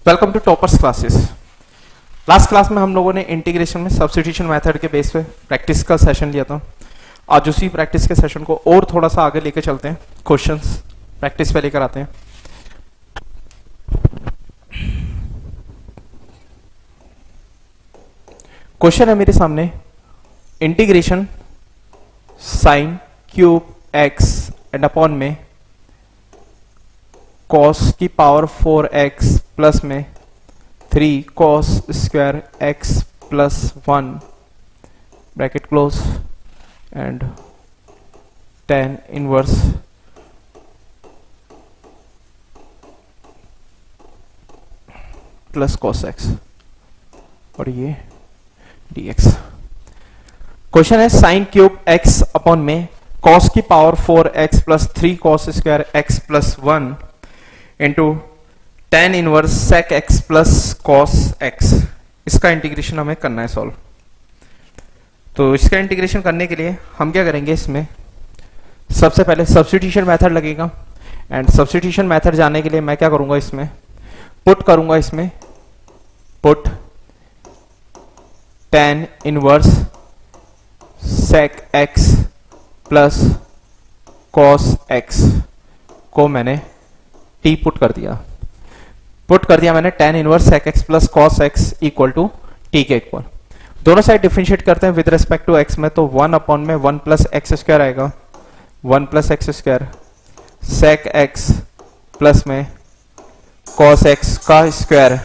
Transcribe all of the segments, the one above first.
Welcome to toppers classes. Last class में हम लोगों ने इंटीग्रेशन में सब्स्टिट्यूशन मेथड के बेस पे प्रैक्टिस का सेशन लिया था। आज उसी प्रैक्टिस के सेशन को और थोड़ा सा आगे लेके चलते हैं, क्वेश्चंस प्रैक्टिस पे लेकर आते हैं। क्वेश्चन है मेरे सामने, integration sign cube x and upon में cos की पावर 4x प्लस में 3 cos square x plus 1 bracket close and tan inverse plus cos x और ये dx। क्वेश्चन है साइन क्यूब x अपॉन में cos की power 4x plus 3 cos square x plus 1 into tan inverse sec x plus cos x। इसका integration हमें करना है solve. तो इसका इंटीग्रेशन करने के लिए हम क्या करेंगे, इसमें सबसे पहले सब्स्टिट्यूशन मेथड लगेगा एंड सब्स्टिट्यूशन मेथड जाने के लिए मैं क्या करूंगा, इसमें पुट करूंगा, इसमें put tan inverse sec x plus cos x को मैंने t पुट कर दिया मैंने tan inverse sec x plus cos x equal to t के इक्वल। दोनों साइड डिफरेंशिएट करते हैं विद रिस्पेक्ट टू x में, तो 1 अपॉन में 1 प्लस एक्स स्क्वायर आएगा, 1 plus x square sec x plus में cos x का square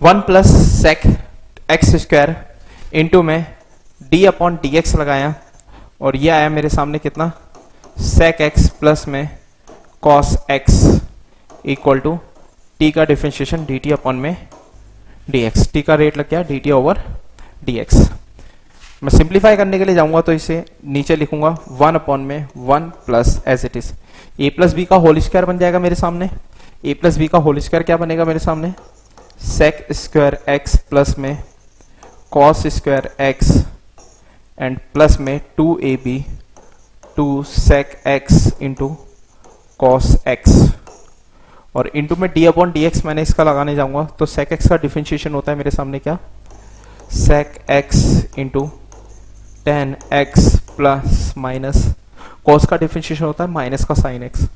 one plus sec x square into में डी अपॉन डी एक्स लगाया और ये आया मेरे सामने कितना, सेक एक्स प्लस में cos x equal to t का डिफरेंशिएशन डी टी अपॉन में डी एक्स। टी का रेट लग गया d t over d x. मैं सिंप्लीफाई करने के लिए जाऊंगा तो इसे नीचे लिखूंगा 1 अपॉन में 1 plus as it is a plus b का होल स्क्वायर बन जाएगा मेरे सामने। ए प्लस बी का होल स्क्वायर क्या बनेगा मेरे सामने, सेक स्क्वायर एक्स प्लस में cos square x and plus में 2ab 2 sec x into cos x और इंटू में डी अपॉन डी एक्स मैंने इसका लगाने जाऊंगा तो सेक एक्स का डिफरेंशिएशन होता है मेरे सामने क्या, sec x into tan x plus minus cos का डिफरेंशिएशन होता है माइनस का साइन एक्स,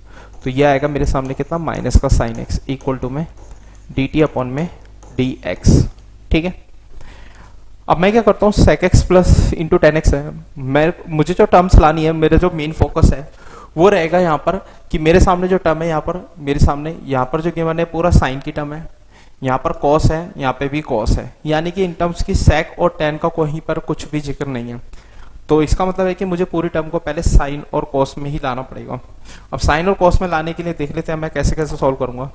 तो ये आएगा मेरे सामने कितना, माइनस का साइन एक्स इक्वल टू में डी टी अपॉन में डी एक्स। ठीक है, अब मैं क्या करता हूँ, sec x plus into tan x है, मुझे जो टर्म्स लानी है, मेरे जो मेन फोकस है वो रहेगा यहाँ पर कि मेरे सामने जो टर्म है यहाँ पर, मेरे सामने यहाँ पर जो गिवन है पूरा साइन की टर्म है, यहाँ पर कॉस है, यहाँ पे भी कॉस है, यानी कि इन टर्म्स की सेक और टेन का कहीं पर कुछ भी जिक्र नहीं है। तो इसका मतलब है कि मुझे पूरी टर्म को पहले साइन और कॉस में ही लाना पड़ेगा। अब साइन और कॉस में लाने के लिए देख लेते हैं मैं कैसे कैसे सॉल्व करूंगा।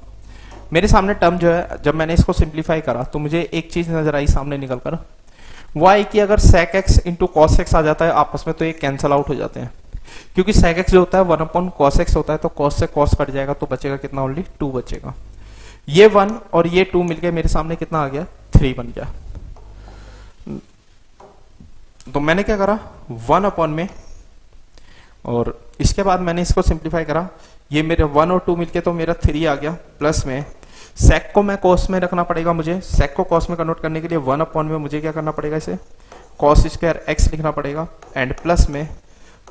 मेरे सामने टर्म जो है, जब मैंने इसको सिंप्लीफाई करा तो मुझे एक चीज नजर आई सामने निकल कर, वो आई कि अगर sec x into cos x आ जाता है आपस में तो ये कैंसल आउट हो जाते हैं, क्योंकि सेक एक्स जो होता है 1 अपॉन कॉस एक्स होता है, तो कॉस से कॉस कट जाएगा तो बचेगा कितना, ओनली 2 बचेगा। ये 1 और ये 2 मिलके मेरे सामने कितना आ गया, 3 बन गया। तो मैंने क्या करा, 1 अपॉन में और इसके बाद मैंने इसको सिंप्लीफाई करा, ये मेरे 1 और 2 मिलके तो मेरा 3 आ गया, प्लस में सेक को मैं कॉस में रखना पड़ेगा, मुझे सेक को कॉस में कन्वर्ट करने के लिए 1 अपॉन में मुझे क्या करना पड़ेगा, इसे कॉस स्क्वायर एक्स लिखना पड़ेगा एंड प्लस में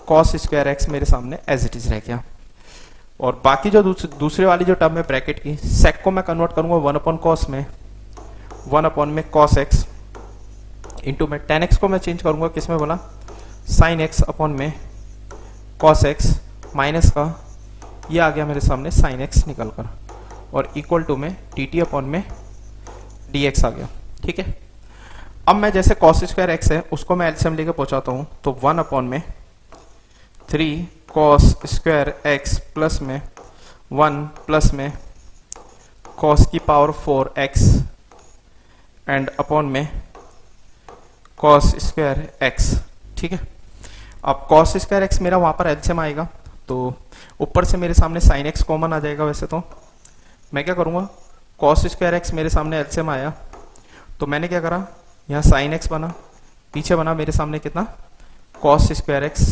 कॉस स्क्वायर एक्स मेरे सामने एज इट इज रह गया। और बाकी जो दूसरे वाली जो टर्म है ब्रैकेट की, सेक को मैं कन्वर्ट करूंगा 1 अपॉन कॉस में, 1 अपॉन में कॉस एक्स इंटू में टेन एक्स को मैं चेंज करूंगा किसमें बोला, साइन एक्स अपॉन में कॉस एक्स माइनस का ये आ गया मेरे सामने साइन एक्स निकल कर और इक्वल टू में डी टी अपॉन में डी एक्स आ गया। ठीक है, अब मैं जैसे कॉस स्क्वायर एक्स है उसको मैं एलसीएम लेके पहुंचाता हूं तो 1 अपॉन में 3 cos स्क्वायर एक्स प्लस में 1 प्लस में cos की पावर 4x एंड अपॉन में cos स्क्वायर x। ठीक है, अब cos स्क्वायर x मेरा वहां पर एलसीएम आएगा, तो ऊपर से मेरे सामने sin x कॉमन आ जाएगा। वैसे तो मैं क्या करूंगा, cos स्क्वायर x मेरे सामने एलसीएम आया तो मैंने क्या करा, यहाँ sin x बना, पीछे बना मेरे सामने कितना cos स्क्वायर x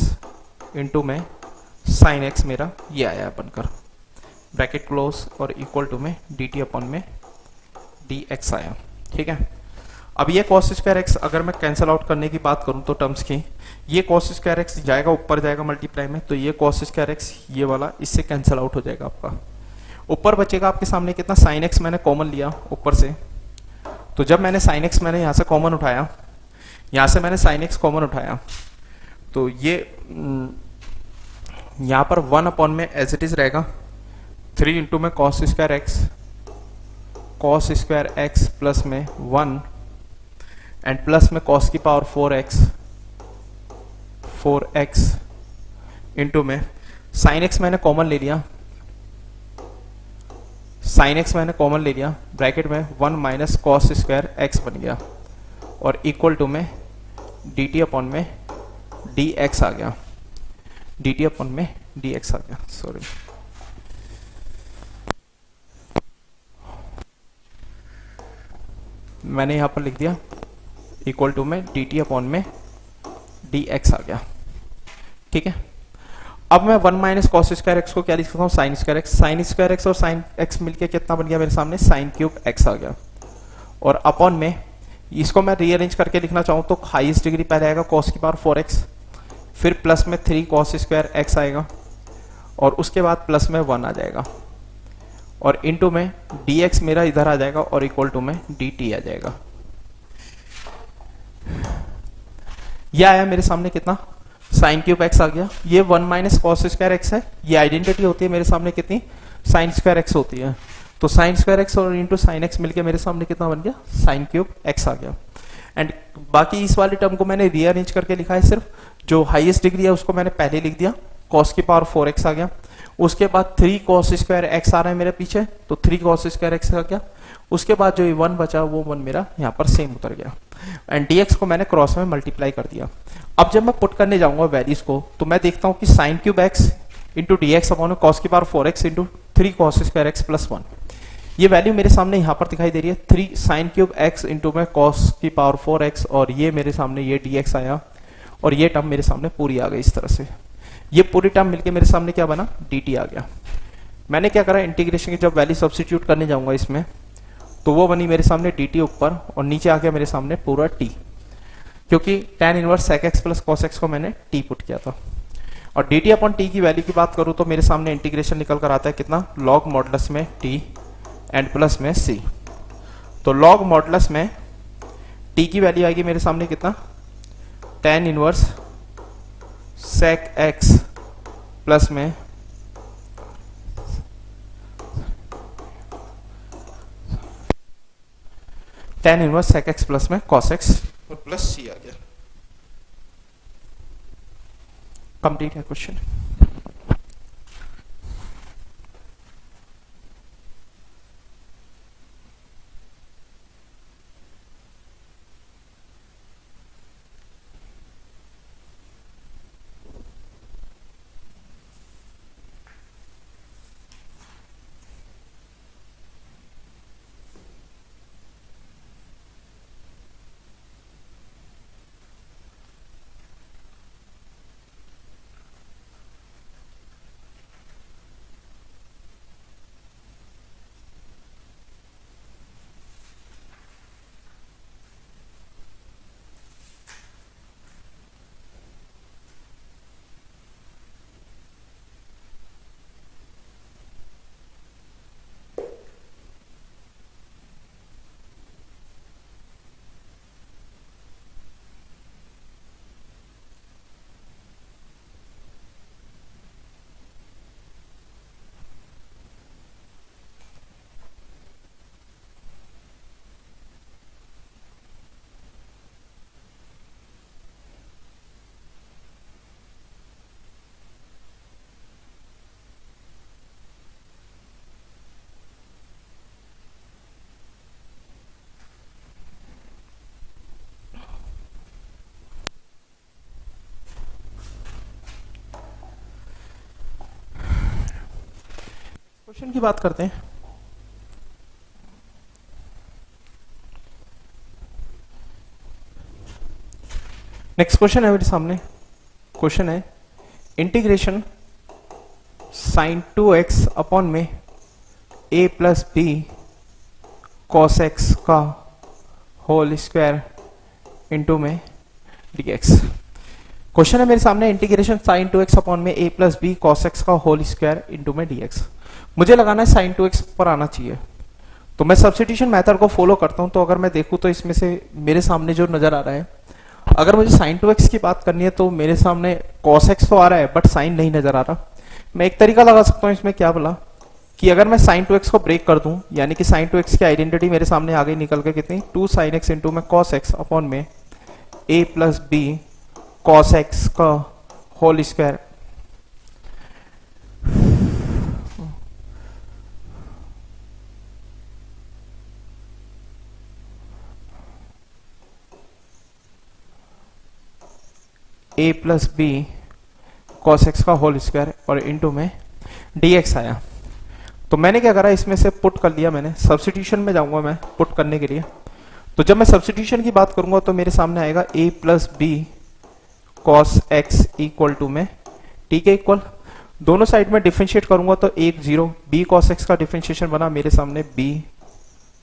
इंटू में sin x, मेरा ये आया बनकर ब्रैकेट क्लोज और इक्वल टू में dt अपॉन में dx आया। ठीक है, अब ये cos स्क्वायर x अगर मैं कैंसिल आउट करने की बात करूं तो टर्म्स की, ये cos स्क्वायर x जाएगा ऊपर जाएगा मल्टीप्लाई में, तो ये cos स्क्वायर x ये वाला इससे कैंसिल आउट हो जाएगा। आपका ऊपर बचेगा आपके सामने कितना sin x मैंने कॉमन लिया ऊपर से, तो जब मैंने sin x मैंने यहाँ से कॉमन उठाया, यहाँ से मैंने sin x कॉमन उठाया, तो ये यहाँ पर 1 अपॉन में एज इट इज रहेगा 3 इंटू में cos स्क्वायर x प्लस में 1 एंड प्लस में cos की पावर 4x इंटू में sin x मैंने कॉमन ले लिया, sin x मैंने कॉमन ले लिया, ब्रैकेट में 1 माइनस cos स्क्वायर x बन गया और इक्वल टू में dt अपॉन में dx आ गया, dt अपॉन में dx आ गया, सॉरी। मैंने यहां पर लिख दिया इक्वल टू में dt अपॉन में dx आ गया। ठीक है, अब मैं 1 माइनस कॉस स्क्वायर एक्स को क्या लिख सकता हूँ, साइन स्क्वायर एक्स और साइन एक्स मिलके कितना बन गया मेरे सामने, साइन क्यूब एक्स आ गया। और अपॉन में इसको मैं रीअरेंज करके लिखना चाहूँ तो हाईएस्ट डिग्री पहले आएगा कॉस की पावर 4x, फिर प्लस में 3 कॉस स्क्वायर एक्स आएगा और उसके बाद प्लस में 1 आ जाएगा और इनटू में dx मेरा इधर आ जाएगा और इक्वल टू में dt आ जाएगा। यह आया मेरे सामने कितना, साइन क्यूब एक्स आ गया। ये 1 माइनस कॉस स्क्वायर एक्स है, ये आइडेंटिटी होती है मेरे सामने कितनी, साइन स्क्वायर एक्स होती है, तो साइन स्क्वायर एक्स और इंटू साइन एक्स मिलके मेरे सामने कितना बन गया, साइन क्यूब एक्स आ गया। एंड बाकी इस वाले टर्म को मैंने रीअरेंज करके लिखा है, सिर्फ जो हाईएस्ट डिग्री है उसको मैंने पहले लिख दिया, कॉस की पावर 4x आ गया, उसके बाद 3 कॉस स्क्वायर एक्स आ रहा है मेरे पीछे, तो 3 कॉस स्क्वायर एक्स आ गया, उसके बाद जो 1 बचा वो 1 मेरा यहाँ पर सेम उतर गया एंड dx को मैंने क्रॉस में मल्टीप्लाई कर दिया। अब जब मैं पुट करने जाऊंगा वैल्यूज को तो मैं देखता हूँ कि sine cube x into d x upon cos की power 4x into 3 cos square x plus 1, ये वैल्यू मेरे सामने यहाँ पर दिखाई दे रही है 3 साइन क्यूब एक्स इंटू में कॉस की पावर 4x और ये मेरे सामने ये dx आया और ये टर्म मेरे सामने पूरी आ गई। इस तरह से ये पूरी टर्म मिलके मेरे सामने क्या बना, dt आ गया। मैंने क्या करा, इंटीग्रेशन की जब वैल्यू सब्स्टिट्यूट करने जाऊंगा इसमें तो वो बनी मेरे सामने dt ऊपर और नीचे आ गया मेरे सामने पूरा t, क्योंकि tan inverse sec x plus cos x को मैंने t पुट किया था। और dt अपॉन t की वैल्यू की बात करूं तो मेरे सामने इंटीग्रेशन निकल कर आता है कितना, log मॉडुलस में t एंड प्लस में c, तो log मॉडुलस में t की वैल्यू आएगी मेरे सामने कितना, tan inverse sec x plus में tan inverse sec x plus में cos x और प्लस c आ गया। कंप्लीट है क्वेश्चन। क्वेश्चन की बात करते हैं। नेक्स्ट क्वेश्चन है मेरे सामने। क्वेश्चन है इंटीग्रेशन साइन 2x अपॉन में a plus B cos x का होल स्क्वायर इंटू में dx। क्वेश्चन है मेरे सामने इंटीग्रेशन साइन 2x अपॉन में a plus B cos x का होल स्क्वायर इंटू में dx। मुझे लगाना है साइन 2x पर आना चाहिए, तो मैं सब्स्टिट्यूशन मेथड को फॉलो करता हूं। तो अगर मैं देखूं तो इसमें से मेरे सामने जो नजर आ रहा है, अगर मुझे साइन 2x की बात करनी है तो मेरे सामने cos x तो आ रहा है बट साइन नहीं नजर आ रहा। मैं एक तरीका लगा सकता हूं इसमें, क्या बोला कि अगर मैं साइन 2x को ब्रेक कर दूं, यानी कि साइन 2x की आइडेंटिटी मेरे सामने आ गई निकल के कितनी, 2 sin x इंटू में cos x अपॉन में a plus b cos x का whole square. a plus B cos x का होल स्क्वायर और इंटू में dx आया। तो मैंने क्या करा, इसमें से पुट कर लिया मैंने। सब्स्टिट्यूशन में जाऊंगा मैं पुट करने के लिए। तो जब मैं सब्स्टिट्यूशन की बात करूंगा तो मेरे सामने आएगा a plus B cos x equal to में t के इक्वल। दोनों साइड में डिफरेंशिएट करूंगा तो 1 0 b कॉस एक्स का डिफरेंशिएशन बना मेरे सामने b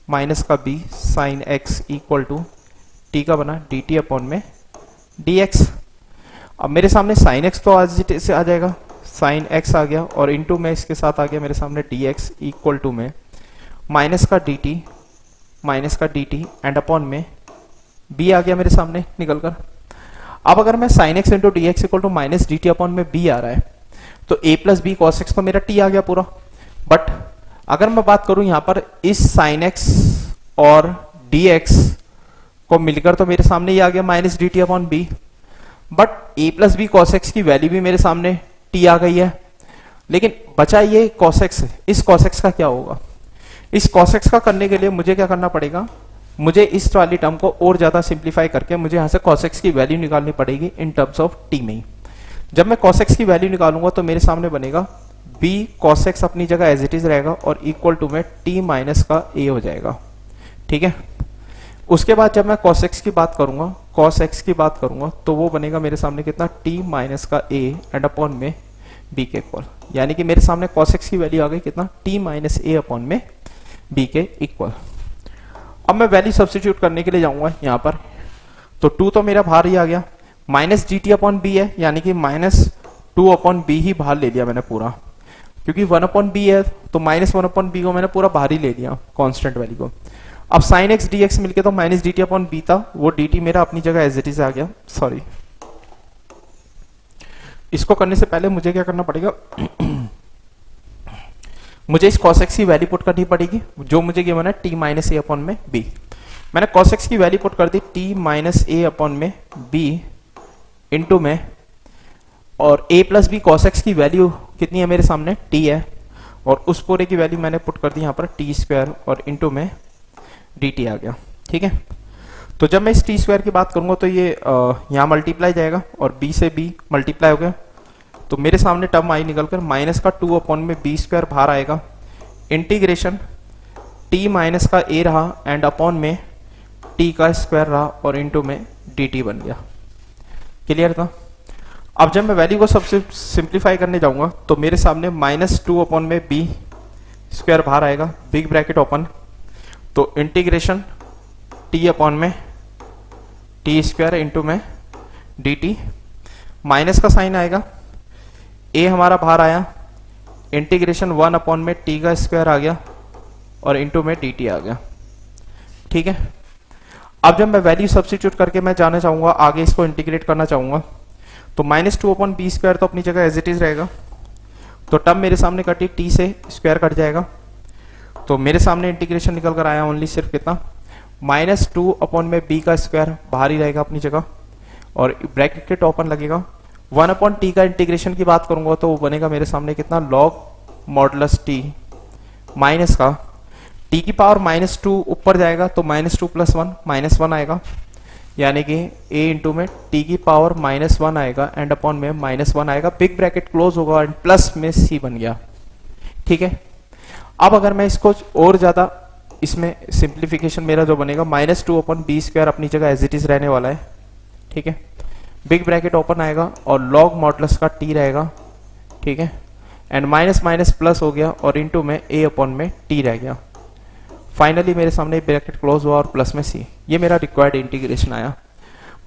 माइनस का b sine x equal to t का बना dt अपॉन में dx। अब मेरे सामने साइन एक्स तो आज से आ जाएगा, साइन एक्स आ गया और इंटू में इसके साथ आ गया मेरे सामने dx इक्वल टू में माइनस का dt एंड अपॉन में b आ गया मेरे सामने निकल कर। अब अगर मैं sine x into d x equal to minus d t upon में b आ रहा है तो a plus B cos x तो मेरा t आ गया पूरा। बट अगर मैं बात करूं यहां पर इस साइन एक्स और dx को मिलकर तो मेरे सामने ये आ गया minus d t upon b. But a plus B cos x की वैल्यू भी मेरे सामने t आ गई है, लेकिन बचा ये कॉस एक्स। इस कॉस एक्स का क्या होगा? इस कॉस एक्स का करने के लिए मुझे क्या करना पड़ेगा, मुझे इस वाली टर्म को और ज्यादा सिंप्लीफाई करके मुझे यहां से कॉस एक्स की वैल्यू निकालनी पड़ेगी इन टर्म्स ऑफ t में ही। जब मैं कॉस एक्स की वैल्यू निकालूंगा तो मेरे सामने बनेगा b कॉस एक्स अपनी जगह एज इट इज रहेगा और इक्वल टू में t माइनस का a हो जाएगा। ठीक है, उसके बाद जब मैं cos x की बात करूंगा तो वो बनेगा मेरे सामने कितना, t माइनस का a एंड अपॉन में b के इक्वल। यानी कि मेरे सामने cos x की वैल्यू आ गई कितना, t माइनस a अपॉन में b के इक्वल। अब मैं वैल्यू सब्स्टिट्यूट करने के लिए जाऊंगा यहाँ पर, तो 2 तो मेरा बाहर ही आ गया, minus d t upon b है, यानी कि माइनस 2 अपॉन बी ही बाहर ले लिया मैंने पूरा, क्योंकि 1 अपॉन बी है तो माइनस 1 अपॉन बी को मैंने पूरा बाहर ही ले लिया कांस्टेंट वैल्यू को। अब साइन एक्स डी एक्स मिलके तो minus d t upon b था, वो डी टी मेरा अपनी जगह एज इट इज आ गया। सॉरी, इसको करने से पहले मुझे क्या करना पड़ेगा मुझे इस cos x की वैल्यू पुट करनी पड़ेगी, जो मुझे गिवन है t माइनस ए अपॉन में b। मैंने cos x की वैल्यू पुट कर दी t माइनस ए अपॉन में b इंटू में, और a plus B cos x की वैल्यू कितनी है मेरे सामने, t है, और उस पूरे की वैल्यू मैंने पुट कर दी यहाँ पर t स्क्वायर और इंटू में dt आ गया। ठीक है, तो जब मैं इस t स्क्वायर की बात करूंगा तो ये यहाँ मल्टीप्लाई जाएगा और b से b मल्टीप्लाई हो गया, तो मेरे सामने टर्म आई निकलकर माइनस का 2 अपॉन में b स्क्वायर बाहर आएगा, इंटीग्रेशन t माइनस का a रहा एंड अपॉन में t का स्क्वायर रहा और इंटू में dt बन गया। क्लियर था? अब जब मैं वैल्यू को सबसे सिंप्लीफाई करने जाऊंगा तो मेरे सामने माइनस 2 अपॉन में b स्क्वायर बाहर आएगा, बिग ब्रैकेट ओपन, तो इंटीग्रेशन t अपॉन में t स्क्वायर इंटू में dt, माइनस का साइन आएगा, a हमारा बाहर आया, इंटीग्रेशन 1 अपॉन में t का स्क्वायर आ गया और इंटू में dt आ गया। ठीक है, अब जब मैं वैल्यू सब्स्टिट्यूट करके मैं जाना चाहूंगा आगे, इसको इंटीग्रेट करना चाहूंगा, तो माइनस 2 अपॉन बी स्क्वायर तो अपनी जगह एज इट इज रहेगा, तो टर्म मेरे सामने कटी, t से स्क्वायर कट जाएगा, तो मेरे सामने इंटीग्रेशन निकल कर आया ओनली सिर्फ कितना, माइनस 2 अपॉन में b का स्क्वायर बाहर ही रहेगा अपनी जगह और ब्रैकेट ओपन लगेगा। 1 अपॉन t का इंटीग्रेशन की बात करूंगा तो वो बनेगा मेरे सामने कितना, लॉग मॉडुलस t माइनस का t की पावर माइनस 2 ऊपर जाएगा तो माइनस 2 प्लस 1 माइनस 1 आएगा, यानी कि a इंटू में t की पावर माइनस 1 आएगा एंड अपॉन में माइनस 1 आएगा, बिग ब्रैकेट क्लोज होगा एंड प्लस में c बन गया। ठीक है, अब अगर मैं इसको और ज्यादा, इसमें सिंप्लीफिकेशन मेरा जो बनेगा -2/b² अपनी जगह एज इट इज रहने वाला है, ठीक है। बिग ब्रैकेट ओपन आएगा और लॉग मॉडुलस का t रहेगा, ठीक है, एंड माइनस माइनस प्लस हो गया और इनटू में a/में t रह गया। फाइनली मेरे सामने ब्रैकेट क्लोज हुआ और प्लस में c, ये मेरा रिक्वायर्ड इंटीग्रेशन आया।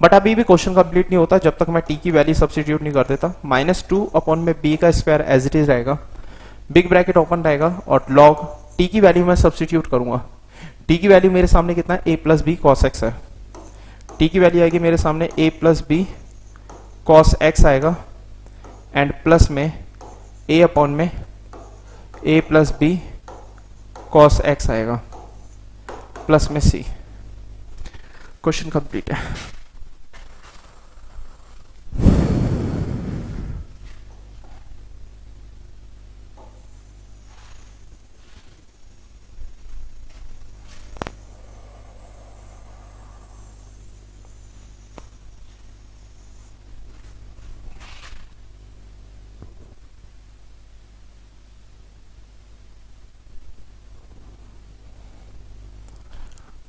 बट अभी भी क्वेश्चन कंप्लीट नहीं होता जब तक मैं t की वैल्यू सब्स्टिट्यूट नहीं कर देता। -2/b² एज इट इज रहेगा, बिग ब्रैकेट ओपन रहेगा और लॉग t की वैल्यू मैं सब्स्टिट्यूट करूंगा। t की वैल्यू मेरे सामने कितना है, a+b cos x है। t की वैल्यू आएगी मेरे सामने a+b cos x आएगा एंड प्लस में a/में a+b cos x आएगा प्लस में c। क्वेश्चन कंप्लीट है।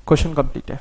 क्वेश्चन कंप्लीट है।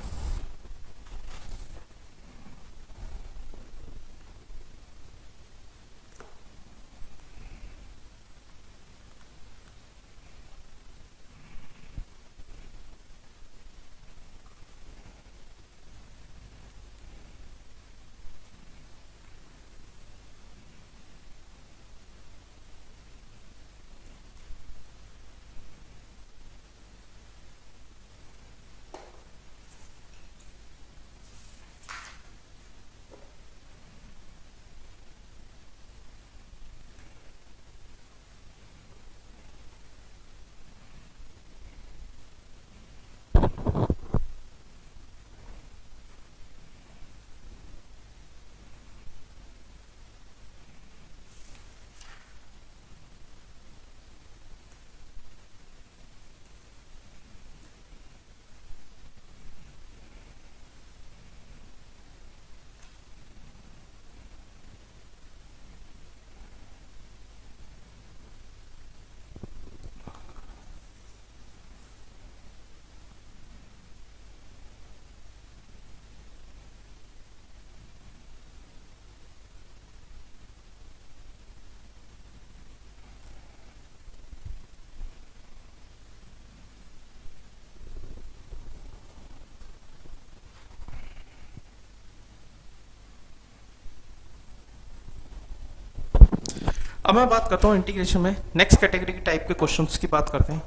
अब मैं बात करता हूँ इंटीग्रेशन में नेक्स्ट कैटेगरी की टाइप के क्वेश्चंस की बात करते हैं।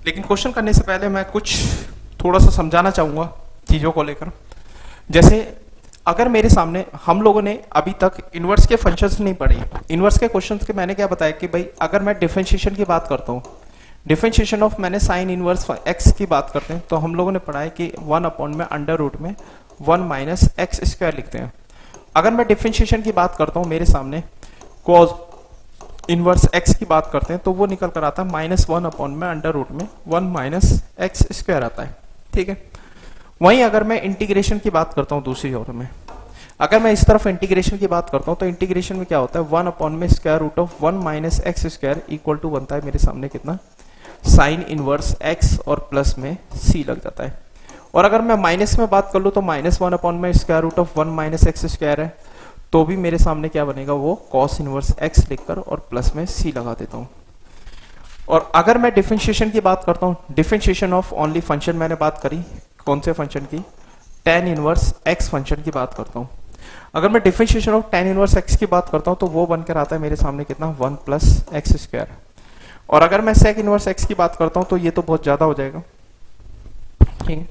लेकिन क्वेश्चन करने से पहले मैं कुछ थोड़ा सा समझाना चाहूँगा चीज़ों को लेकर। जैसे अगर मेरे सामने, हम लोगों ने अभी तक इन्वर्स के फंक्शंस नहीं पढ़े। इन्वर्स के क्वेश्चंस के मैंने क्या बताया कि भाई अगर मैं डिफरेंशिएशन की बात करता हूँ, डिफरेंशिएशन ऑफ मैंने साइन इनवर्स x की बात करते हैं तो हम लोगों ने पढ़ा है कि 1/√1 - x² लिखते हैं। अगर मैं डिफरेंशिएशन की बात करता हूँ, मेरे सामने cos इनवर्स x की बात करते हैं तो वो निकल कर आता है -1/√1 - x² आता है, ठीक है। वहीं अगर मैं इंटीग्रेशन की बात करता हूँ दूसरी ओर में, अगर मैं इस तरफ इंटीग्रेशन की बात करता हूँ तो इंटीग्रेशन में क्या होता है, 1/√1 - x² इक्वल टू बनता है मेरे सामने कितना, साइन इनवर्स x और प्लस में c लग जाता है। और अगर मैं माइनस में बात कर लूँ तो -1/√1 - x² है तो भी मेरे सामने क्या बनेगा, वो cos इनवर्स x लिखकर और प्लस में c लगा देता हूँ। और अगर मैं डिफरेंशिएशन की बात करता हूँ, डिफरेंशिएशन ऑफ ओनली फंक्शन मैंने बात करी, कौन से फंक्शन की, tan इनवर्स x फंक्शन की बात करता हूँ। अगर मैं differentiation of tan inverse x की बात करता हूँ तो वो बनकर आता है मेरे सामने कितना, 1 + x²। और अगर मैं sec इनवर्स x की बात करता हूँ तो ये तो बहुत ज्यादा हो जाएगा, ठीक है।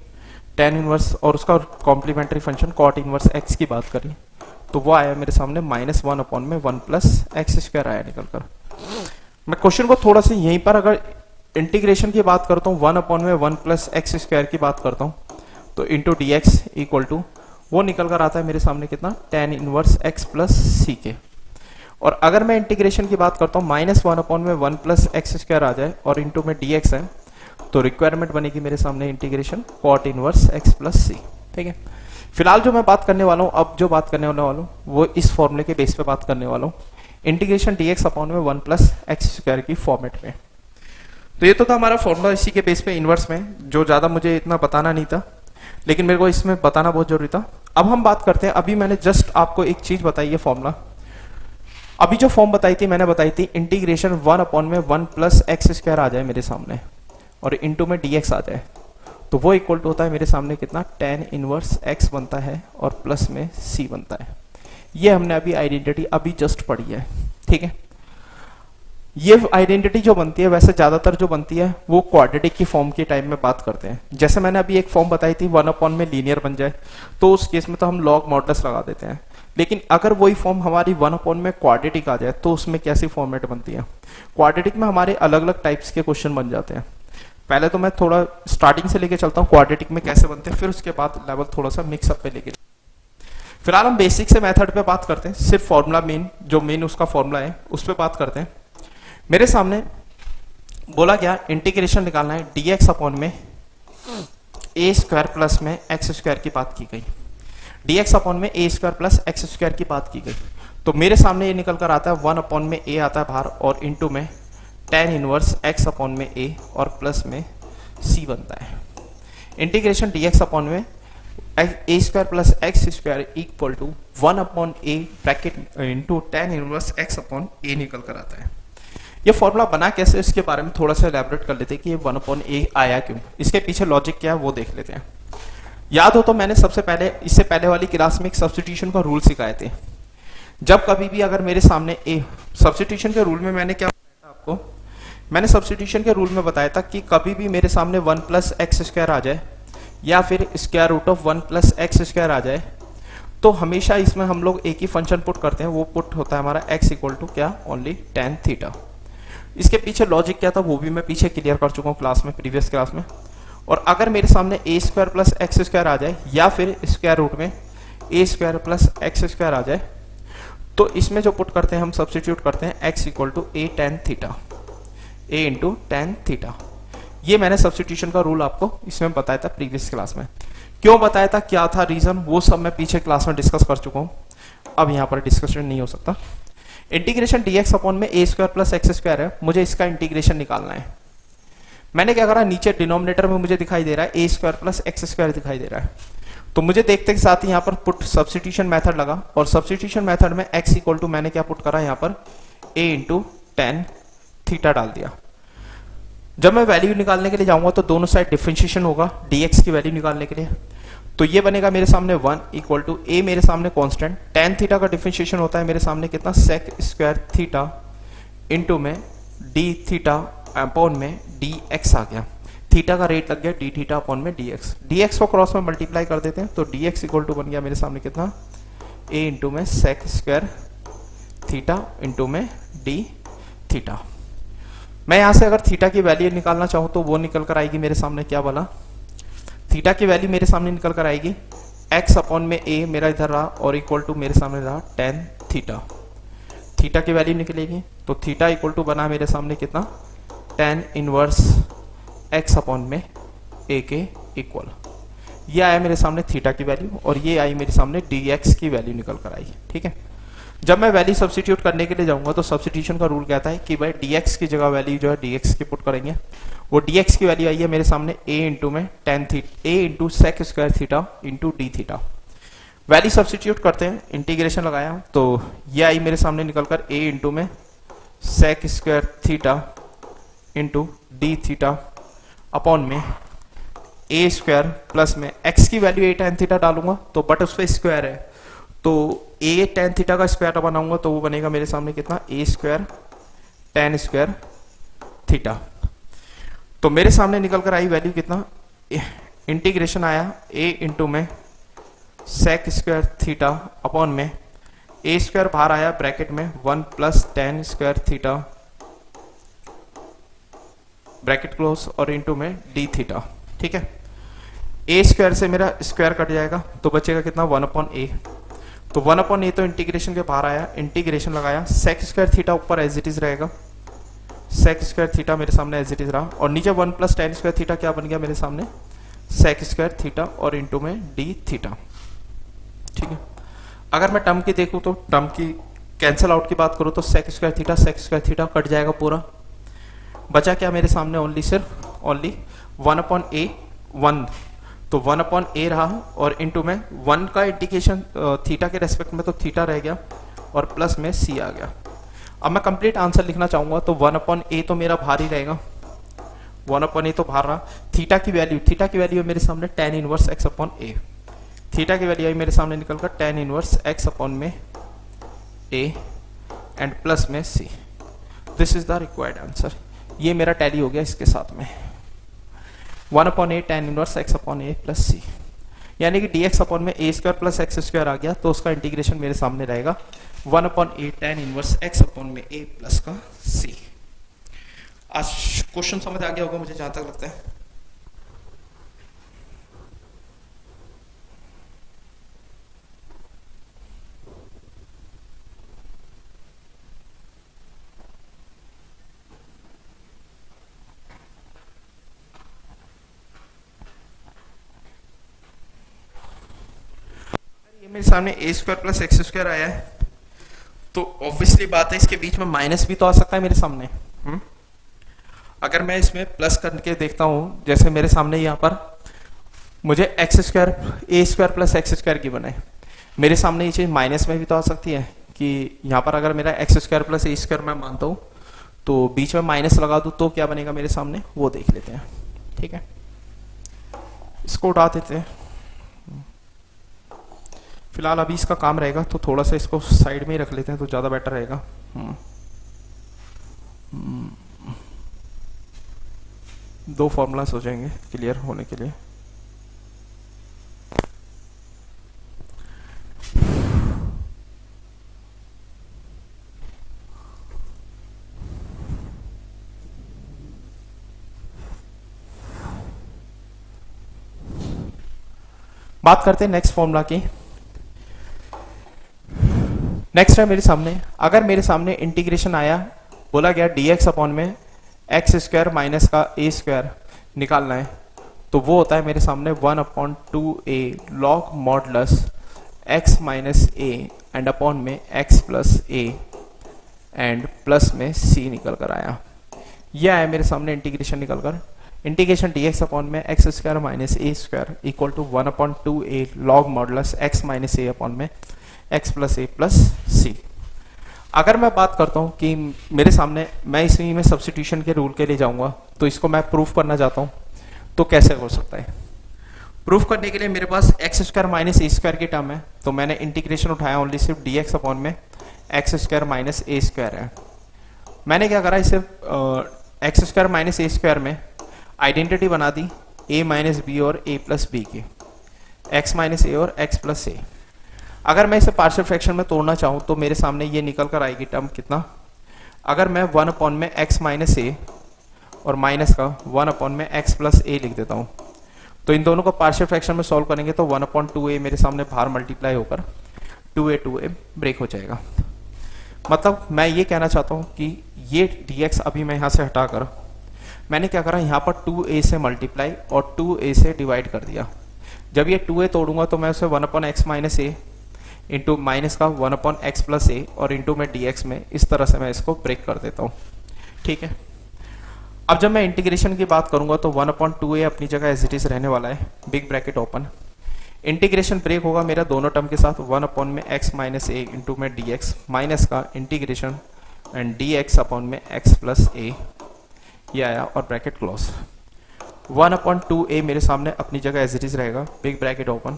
tan इनवर्स और उसका complementary function cot inverse x की बात करी तो वो आया मेरे सामने -1/1 + x² आया निकल कर। मैं क्वेश्चन को थोड़ा सा यहीं पर अगर इंटीग्रेशन की बात करता हूँ, 1/1 + x² की बात करता हूँ तो इंटू dx इक्वल टू वो निकल कर आता है मेरे सामने कितना, tan इनवर्स x + c के। और अगर मैं इंटीग्रेशन की बात करता हूँ, -1/1 + x² आ जाए और इंटू में dx है तो रिक्वायरमेंट बनेगी मेरे सामने integration cot inverse x + c, ठीक है। फिलहाल जो मैं बात करने वाला हूँ, अब जो बात करने वाला हूँ वो इस फॉर्मूले के बेस पे बात करने वाला हूँ, इंटीग्रेशन dx/1 + x² की फॉर्मेट में। तो ये तो था हमारा फॉर्मूला इसी के बेस पे इनवर्स में, जो ज़्यादा मुझे इतना बताना नहीं था, लेकिन मेरे को इसमें बताना बहुत जरूरी था। अब हम बात करते हैं, अभी मैंने जस्ट आपको एक चीज़ बताई है फॉर्मूला। अभी जो फॉर्म बताई थी, मैंने बताई थी इंटीग्रेशन 1/1 प्लस एक्स स्क्वायर आ जाए मेरे सामने और इंटू में dx आ जाए, तो वो इक्वल टू होता है मेरे सामने कितना, tan इनवर्स x बनता है और प्लस में c बनता है। ये हमने अभी आइडेंटिटी अभी जस्ट पढ़ी है, ठीक है। ये आइडेंटिटी जो बनती है, वैसे ज्यादातर जो बनती है वो क्वाड्रेटिक की फॉर्म के टाइम में बात करते हैं। जैसे मैंने अभी एक फॉर्म बताई थी 1/, में लीनियर बन जाए, तो उस केस में तो हम लॉग मॉडुलस लगा देते हैं। लेकिन अगर वही फॉर्म हमारी 1/, में क्वाड्रेटिक आ जाए, तो उसमें कैसी फॉर्मेट बनती है। क्वाड्रेटिक में हमारे अलग अलग टाइप्स के क्वेश्चन बन जाते हैं। पहले तो मैं थोड़ा स्टार्टिंग से लेके चलता हूँ क्वाड्रेटिक में कैसे बनते हैं, फिर उसके बाद लेवल थोड़ा सा मिक्सअप पे लेके। फिलहाल हम बेसिक से मेथड पे बात करते हैं, सिर्फ फॉर्मूला मेन उसका फॉर्मूला है उस पर बात करते हैं। मेरे सामने बोला गया इंटीग्रेशन निकालना है dx अपॉन में a स्क्वायर प्लस में x स्क्वायर की बात की गई, dx अपॉन में a square plus x square की बात की गई। तो मेरे सामने ये निकल कर आता है 1/, में a आता है बाहर और इंटू में tan इनवर्स x अपॉन में a और प्लस में c बनता है। इंटीग्रेशन dx अपॉन में a square plus x square equal to 1/a bracket into tan inverse x upon a निकल कर आता है। ये फॉर्मूला बना कैसे, इसके बारे में थोड़ा सा एलैबोरेट कर लेते हैं कि ये 1/a आया क्यों, इसके पीछे लॉजिक क्या है वो देख लेते हैं। याद हो तो मैंने इससे पहले वाली क्लास में एक सब्स्टिट्यूशन का रूल सिखाए थे। जब कभी भी अगर मेरे सामने सब्स्टिट्यूशन के रूल में मैंने क्या बताया था आपको, मैंने सब्स्टिट्यूशन के रूल में बताया था कि कभी भी मेरे सामने 1 प्लस एक्स स्क्वायर आ जाए या फिर square root of 1 plus x square आ जाए, तो हमेशा इसमें हम लोग एक ही फंक्शन पुट करते हैं, वो पुट होता है हमारा x इक्वल टू क्या, ओनली tan थीटा। इसके पीछे लॉजिक क्या था वो भी मैं पीछे क्लियर कर चुका हूँ क्लास में, प्रीवियस क्लास में। और अगर मेरे सामने a square plus x square आ जाए या फिर स्क्वायर रूट में a square plus x square आ जाए, तो इसमें जो पुट करते हैं हम सब्स्टिट्यूट करते हैं x equal to a tan theta, a into tan theta. ये मैंने सब्स्टिट्यूशन का रूल आपको इसमें बताया था प्रीवियस क्लास में। क्यों बताया था, क्या था रीजन, वो सब मैं पीछे क्लास में डिस्कस कर चुका हूँ, अब यहाँ पर डिस्कशन नहीं हो सकता। इंटीग्रेशन dx अपॉन में a square plus x square है, मुझे इसका इंटीग्रेशन निकालना है। मैंने क्या करा, नीचे डिनोमिनेटर में मुझे दिखाई दे रहा है a square plus x square दिखाई दे रहा है, तो मुझे देखते के साथ ही यहाँ पर पुट सब्स्टिट्यूशन मेथड लगा और सब्स्टिट्यूशन मेथड में x इक्वल टू मैंने क्या पुट करा यहाँ पर a इंटू tan थीटा डाल दिया। जब मैं वैल्यू निकालने के लिए जाऊंगा तो दोनों साइड डिफरेंशिएशन होगा dx की वैल्यू निकालने के लिए, तो ये बनेगा मेरे सामने 1 इक्वल टू a मेरे सामने कांस्टेंट, tan थीटा का डिफरेंशिएशन होता है मेरे सामने कितना, sec स्क्वायर थीटा इंटू में d थीटा अपॉन में dx आ गया, थीटा का रेट लग गया d थीटा अपॉन में dx को क्रॉस में मल्टीप्लाई कर देते हैं, तो dx इक्वल टू बन गया मेरे सामने कितना, a इंटू में sec स्क्वायर थीटा इंटू में d थीटा। मैं यहां से अगर थीटा की वैल्यू निकालना चाहूं तो वो निकल कर आएगी मेरे सामने क्या वाला, थीटा की वैल्यू मेरे सामने निकल कर आएगी x अपॉन में a मेरा इधर रहा और इक्वल टू मेरे सामने रहा tan थीटा। थीटा की वैल्यू निकलेगी तो थीटा इक्वल टू बना मेरे सामने कितना, tan इनवर्स x अपॉन में a के इक्वल। ये आया मेरे सामने थीटा की वैल्यू और ये आई मेरे सामने dx की वैल्यू निकल कर आई, ठीक है। जब मैं वैल्यू सब्स्टिट्यूट करने के लिए जाऊंगा तो सब्स्टिट्यूशन का रूल कहता है कि भाई dx की जगह वैल्यू जो है dx की पुट करेंगे, वो dx की वैल्यू आई है मेरे सामने a इंटू में tan theta, a into sec square theta into d theta. Value substitute करते हैं, इंटीग्रेशन लगाया तो ये आई मेरे सामने निकल कर a इंटू में sec square theta into d theta upon में a स्क्वायर प्लस में x की वैल्यू a tan थीटा डालूंगा तो बट उस पर स्क्वायर है, तो a tan थीटा का स्क्वायर बनाऊंगा तो वो बनेगा मेरे सामने कितना, a square tan square theta. तो मेरे सामने निकल कर आई वैल्यू कितना, इंटीग्रेशन आया a इंटू में सेक स्क्वायर थीटा अपॉन में a स्क्वायर बाहर आया ब्रैकेट में 1 plus tan square theta bracket close और इंटू में d थीटा, ठीक है। a स्क्वायर से मेरा स्क्वायर कट जाएगा तो बचेगा कितना, 1/a, तो 1/a तो इंटीग्रेशन के बाहर आया, इंटीग्रेशन लगाया, सेक स्क्वायर थीटा ऊपर एज इट इज रहेगा, सेक स्क्वायर थीटा मेरे सामने एज इट इज रहा और नीचे 1 प्लस tan स्क्वायर थीटा क्या बन गया मेरे सामने, सेक स्क्वायर थीटा और इंटू में d थीटा, ठीक है। अगर मैं टर्म की देखूं तो टर्म की कैंसिल आउट की बात करूं तो सेक स्क्वायर थीटा कट जाएगा पूरा, बचा क्या मेरे सामने, ओनली सिर्फ ओनली 1/a 1, तो 1/a रहा और इनटू में 1 का इंडिकेशन थीटा के रेस्पेक्ट में, तो थीटा रह गया और प्लस में c आ गया। अब मैं कंप्लीट आंसर लिखना चाहूंगा तो 1/a तो मेरा बाहर ही रहेगा, 1/a तो बाहर रहा। थीटा की वैल्यू मेरे सामने tan इनवर्स x/a, थीटा की वैल्यू आई मेरे सामने निकल कर tan inverse x/a and plus में c। This is the required answer. ये मेरा टैली हो गया इसके साथ में 1/a tan inverse x/a plus c, यानी कि dx अपॉन में a square plus x square आ गया, तो उसका इंटीग्रेशन मेरे सामने रहेगा 1/a tan inverse x upon में a प्लस का c। आज क्वेश्चन समझ आ गया होगा मुझे जहां तक लगता है। मेरे सामने a square plus x square आया है, तो ऑब्वियसली बात है इसके बीच में माइनस भी तो आ सकता है मेरे सामने। अगर मैं इसमें प्लस करके देखता हूं, जैसे मेरे सामने यहाँ पर मुझे x square a square plus x square की बने, मेरे सामने ये चीज माइनस में भी तो आ सकती है कि यहाँ पर अगर मेरा x square plus a square मैं मानता हूँ तो बीच में माइनस लगा दूं तो क्या बनेगा मेरे सामने, वो देख लेते हैं। ठीक है, इसको उठा देते हैं। फिलहाल अभी इसका काम रहेगा तो थोड़ा सा इसको साइड में ही रख लेते हैं तो ज़्यादा बेटर रहेगा। दो फॉर्मूलास हो जाएंगे क्लियर होने के लिए। बात करते हैं नेक्स्ट फॉर्मूला की। नेक्स्ट है मेरे सामने, अगर मेरे सामने इंटीग्रेशन आया, बोला गया dx अपॉन में एक्स स्क्वायर माइनस का a स्क्वायर निकालना है, तो वो होता है मेरे सामने 1/2a log modulus x minus a and upon में x plus a and plus में c निकल कर आया। यह आया मेरे सामने इंटीग्रेशन निकल कर, इंटीग्रेशन dx अपॉन में x square minus a square equal to 1/2a log modulus x minus a upon में x plus a plus c। अगर मैं बात करता हूं कि मेरे सामने मैं इसी में सब्स्टिट्यूशन के रूल के लिए जाऊंगा, तो इसको मैं प्रूफ करना चाहता हूं, तो कैसे हो सकता है। प्रूफ करने के लिए मेरे पास x square minus a square की टर्म है, तो मैंने इंटीग्रेशन उठाया ओनली सिर्फ dx अपॉन में x square minus a square है। मैंने क्या करा, इसे x square minus a square में आइडेंटिटी बना दी a माइनस बी और a प्लस बी की, x माइनस ए और x प्लस ए। अगर मैं इसे पार्शियल फ्रैक्शन में तोड़ना चाहूं तो मेरे सामने ये निकल कर आएगी टर्म कितना, अगर मैं 1 में x माइनस ए और माइनस का 1 में x प्लस ए लिख देता हूं, तो इन दोनों को पार्शियल फ्रैक्शन में सॉल्व करेंगे तो 1/2a मेरे सामने बाहर मल्टीप्लाई होकर 2a ब्रेक हो जाएगा। मतलब मैं ये कहना चाहता हूं कि ये dx अभी मैं यहां से हटाकर मैंने क्या करा, यहाँ पर 2a से मल्टीप्लाई और 2a से डिवाइड कर दिया। जब ये 2a तोड़ूंगा तो मैं उसे 1/x minus a into minus का 1/x प्लस ए और इंटू में dx में, इस तरह से मैं इसको ब्रेक कर देता हूँ। ठीक है, अब जब मैं इंटीग्रेशन की बात करूंगा तो 1/2a अपनी जगह एज इट इज रहने वाला है, big bracket open. Integration break होगा मेरा दोनों टर्म के साथ 1 में x माइनस ए इंटू में dx माइनस का इंटीग्रेशन एंड dx अपॉन में x प्लस ए, ये आया और ब्रैकेट क्लोज। 1/2a मेरे सामने अपनी जगह एज इट इज रहेगा, big bracket open,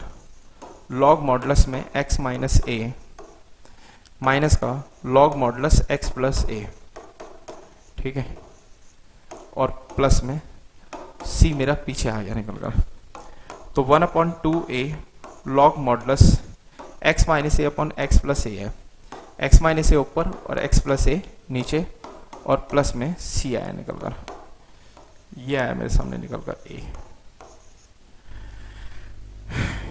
log modulus में x माइनस ए माइनस का लॉग मॉडुलस x प्लस ए, ठीक है, और प्लस में c मेरा पीछे आ गया निकल कर, तो 1/2a log modulus x minus a upon x plus a है, x माइनस ए ऊपर और x प्लस ए नीचे और प्लस में c आया निकल कर, ये आया मेरे सामने निकल कर a,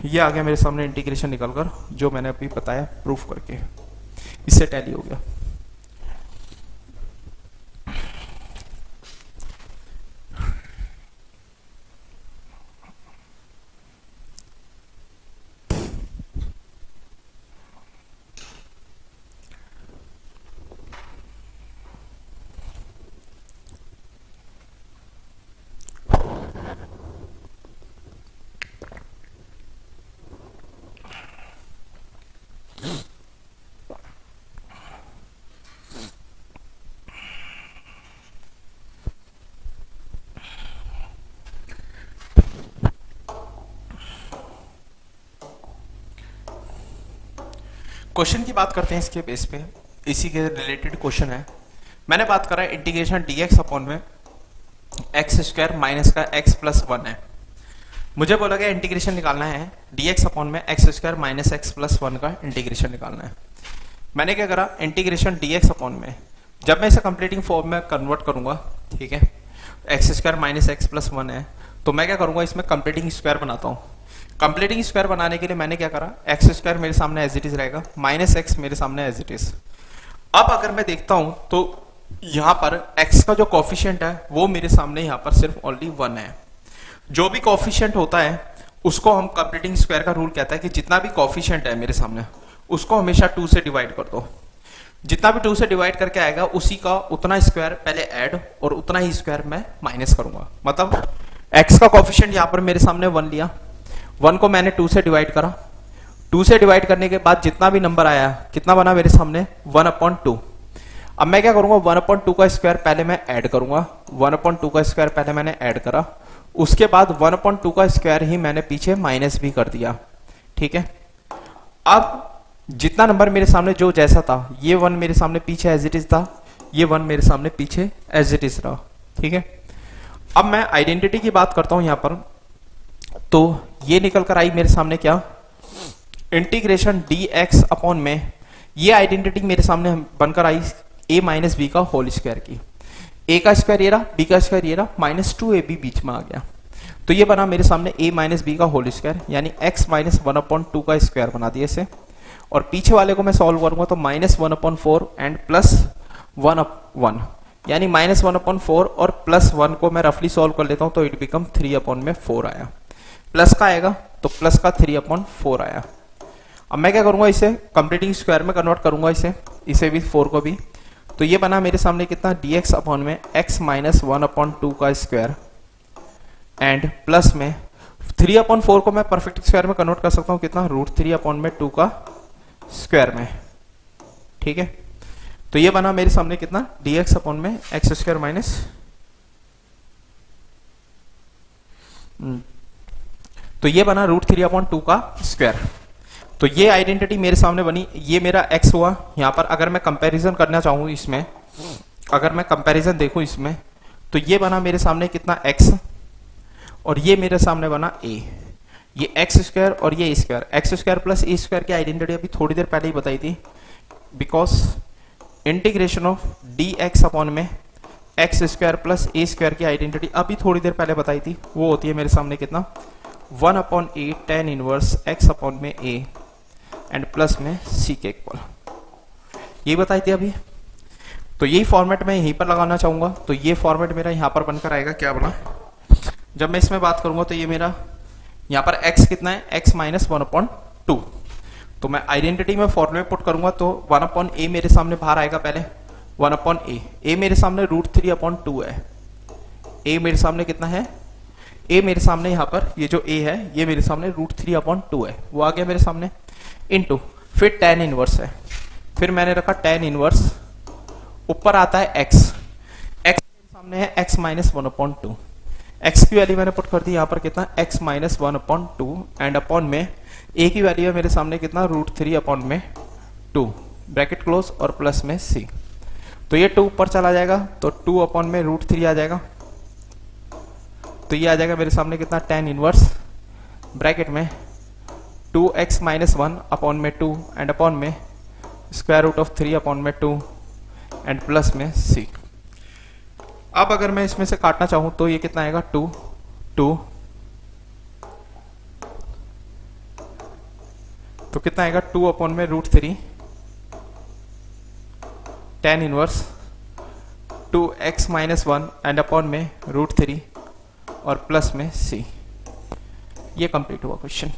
ये आ गया मेरे सामने इंटीग्रेशन निकलकर जो मैंने अभी बताया प्रूफ करके, इससे टैली हो गया। क्वेश्चन की बात करते हैं इसके बेस पे, इसी के रिलेटेड क्वेश्चन है। मैंने बात करा है इंटीग्रेशन dx अपॉन में एक्स स्क्वायर माइनस का x प्लस 1 है। मुझे बोला गया इंटीग्रेशन निकालना है dx अपॉन में x square minus x plus 1 का इंटीग्रेशन निकालना है। मैंने क्या करा, इंटीग्रेशन dx अपॉन में जब मैं इसे कंप्लीटिंग फॉर्म में कन्वर्ट करूंगा, ठीक है, x square minus x plus 1 है, तो मैं क्या करूंगा, इसमें कंप्लीटिंग स्क्वायर बनाता हूँ। कंप्लीटिंग स्क्वायर बनाने के लिए मैंने क्या करा, एक्स स्क्वायर मेरे सामने एज इट इज रहेगा, माइनस एक्स मेरे सामने एज इट इज। अब अगर मैं देखता हूं तो यहां पर x का जो कॉफिशिएंट है वो मेरे सामने यहां पर सिर्फ ओनली 1 है। जो भी कॉफिशिएंट होता है उसको हम कंप्लीटिंग स्क्वायर का रूल कहता है कि जितना भी कॉफिशिएंट है मेरे सामने उसको हमेशा 2 से डिवाइड कर दो। जितना भी 2 से डिवाइड करके आएगा उसी का उतना स्क्वायर पहले ऐड और उतना ही स्क्वायर मैं माइनस करूंगा। मतलब x का कॉफिशिएंट यहां पर मेरे सामने 1 लिया, 1 को मैंने 2 से डिवाइड करा, 2 से डिवाइड करने के बाद जितना भी नंबर आया कितना बना मेरे सामने 1/2। अब मैं क्या करूंगा, 1/2 का स्क्वायर पहले मैं ऐड करूंगा, 1/2 का स्क्वायर पहले मैंने ऐड करा, उसके बाद 1/2 का स्क्वायर ही मैंने पीछे माइनस भी कर दिया। ठीक है, अब जितना नंबर मेरे सामने जो जैसा था, ये 1 मेरे सामने पीछे एज इट इज था, ये 1 मेरे सामने पीछे एज इट इज रहा। ठीक है, अब मैं आइडेंटिटी की बात करता हूं यहां पर, तो ये निकल कर आई मेरे सामने क्या, इंटीग्रेशन dx अपॉन में ये आइडेंटिटी मेरे सामने बनकर आई a माइनस बी का होल स्क्वायर की। a का स्क्वायर ये रहा, b का स्क्वायर ये रहा, -2ab बीच में आ गया, तो ये बना मेरे सामने a माइनस बी का होल स्क्वायर, यानी x माइनस 1/2 का स्क्वायर बना दिया इसे। और पीछे वाले को मैं सॉल्व करूंगा तो -1/4 एंड प्लस 1/1, यानी -1/4 और प्लस 1 को मैं रफली सॉल्व कर लेता हूं तो इट बिकम 3/4 आया। प्लस का आएगा तो प्लस का 3/4 आया। अब मैं क्या करूंगा, इसे कंप्लीटिंग स्क्वायर में कन्वर्ट करूंगा, इसे भी 4 को भी, तो ये बना मेरे सामने कितना, dx अपॉन में x माइनस 1/2 का स्क्वायर एंड प्लस में 3/4 को मैं परफेक्ट स्क्वायर में कन्वर्ट कर सकता हूं कितना, √3/2 का स्क्वायर में। ठीक है, तो ये बना मेरे सामने कितना, dx अपॉन में एक्स स्क्वायर माइनस, तो ये बना √3/2 का स्क्वायर। तो ये आइडेंटिटी मेरे सामने बनी, ये मेरा x हुआ। यहां पर अगर मैं कंपैरिजन करना चाहूं इसमें, अगर मैं कंपैरिजन देखूं इसमें, तो ये बना मेरे सामने कितना x, और ये मेरे सामने बना a। ये एक्स स्क्वायर और ये स्क्वायर, एक्स स्क्वायर प्लस ए स्क्वायर की आइडेंटिटी अभी थोड़ी देर पहले ही बताई थी, because integration of dx upon में एक्स स्क्वायर प्लस ए स्क्वायर की आइडेंटिटी अभी थोड़ी देर पहले बताई थी, वो होती है मेरे सामने कितना, 1/a tan inverse x upon में a एंड प्लस में c के इक्वल, ये बताई थी अभी। तो यही फॉर्मेट मैं यहीं पर लगाना चाहूंगा, तो ये फॉर्मेट मेरा यहां पर बनकर आएगा, क्या बना, जब मैं इसमें बात करूंगा तो ये मेरा यहां पर x कितना है, x माइनस 1/2, तो मैं आइडेंटिटी में फॉर्मूले पुट करूंगा तो 1/a मेरे सामने बाहर आएगा, पहले 1/a, a मेरे सामने √3/2 है, a मेरे सामने कितना है, a मेरे सामने यहाँ पर ये जो a है ये मेरे सामने √3/2 है, वो आ गया मेरे सामने, इनटू फिर tan इनवर्स है, फिर मैंने रखा tan इनवर्स, ऊपर आता है x मेरे सामने है x माइनस 1/2, x की वैल्यू मैंने पुट कर दी यहाँ पर कितना, x माइनस 1/2 एंड अपॉन में a की वैल्यू है मेरे सामने कितना, √3/2 ब्रैकेट क्लोज और प्लस में c, तो ये 2 ऊपर चला जाएगा तो 2 अपॉन में √3 आ जाएगा, तो ये आ जाएगा मेरे सामने कितना, tan इनवर्स ब्रैकेट में 2x माइनस 1 अपॉन में 2 एंड अपॉन में स्क्वायर रूट ऑफ 3 अपॉन में 2 एंड प्लस में c। अब अगर मैं इसमें से काटना चाहूं तो ये कितना आएगा, 2 तो कितना आएगा, 2 अपॉन में √3 tan inverse 2x minus 1 and upon में √3 और प्लस में c। ये कंप्लीट हुआ क्वेश्चन।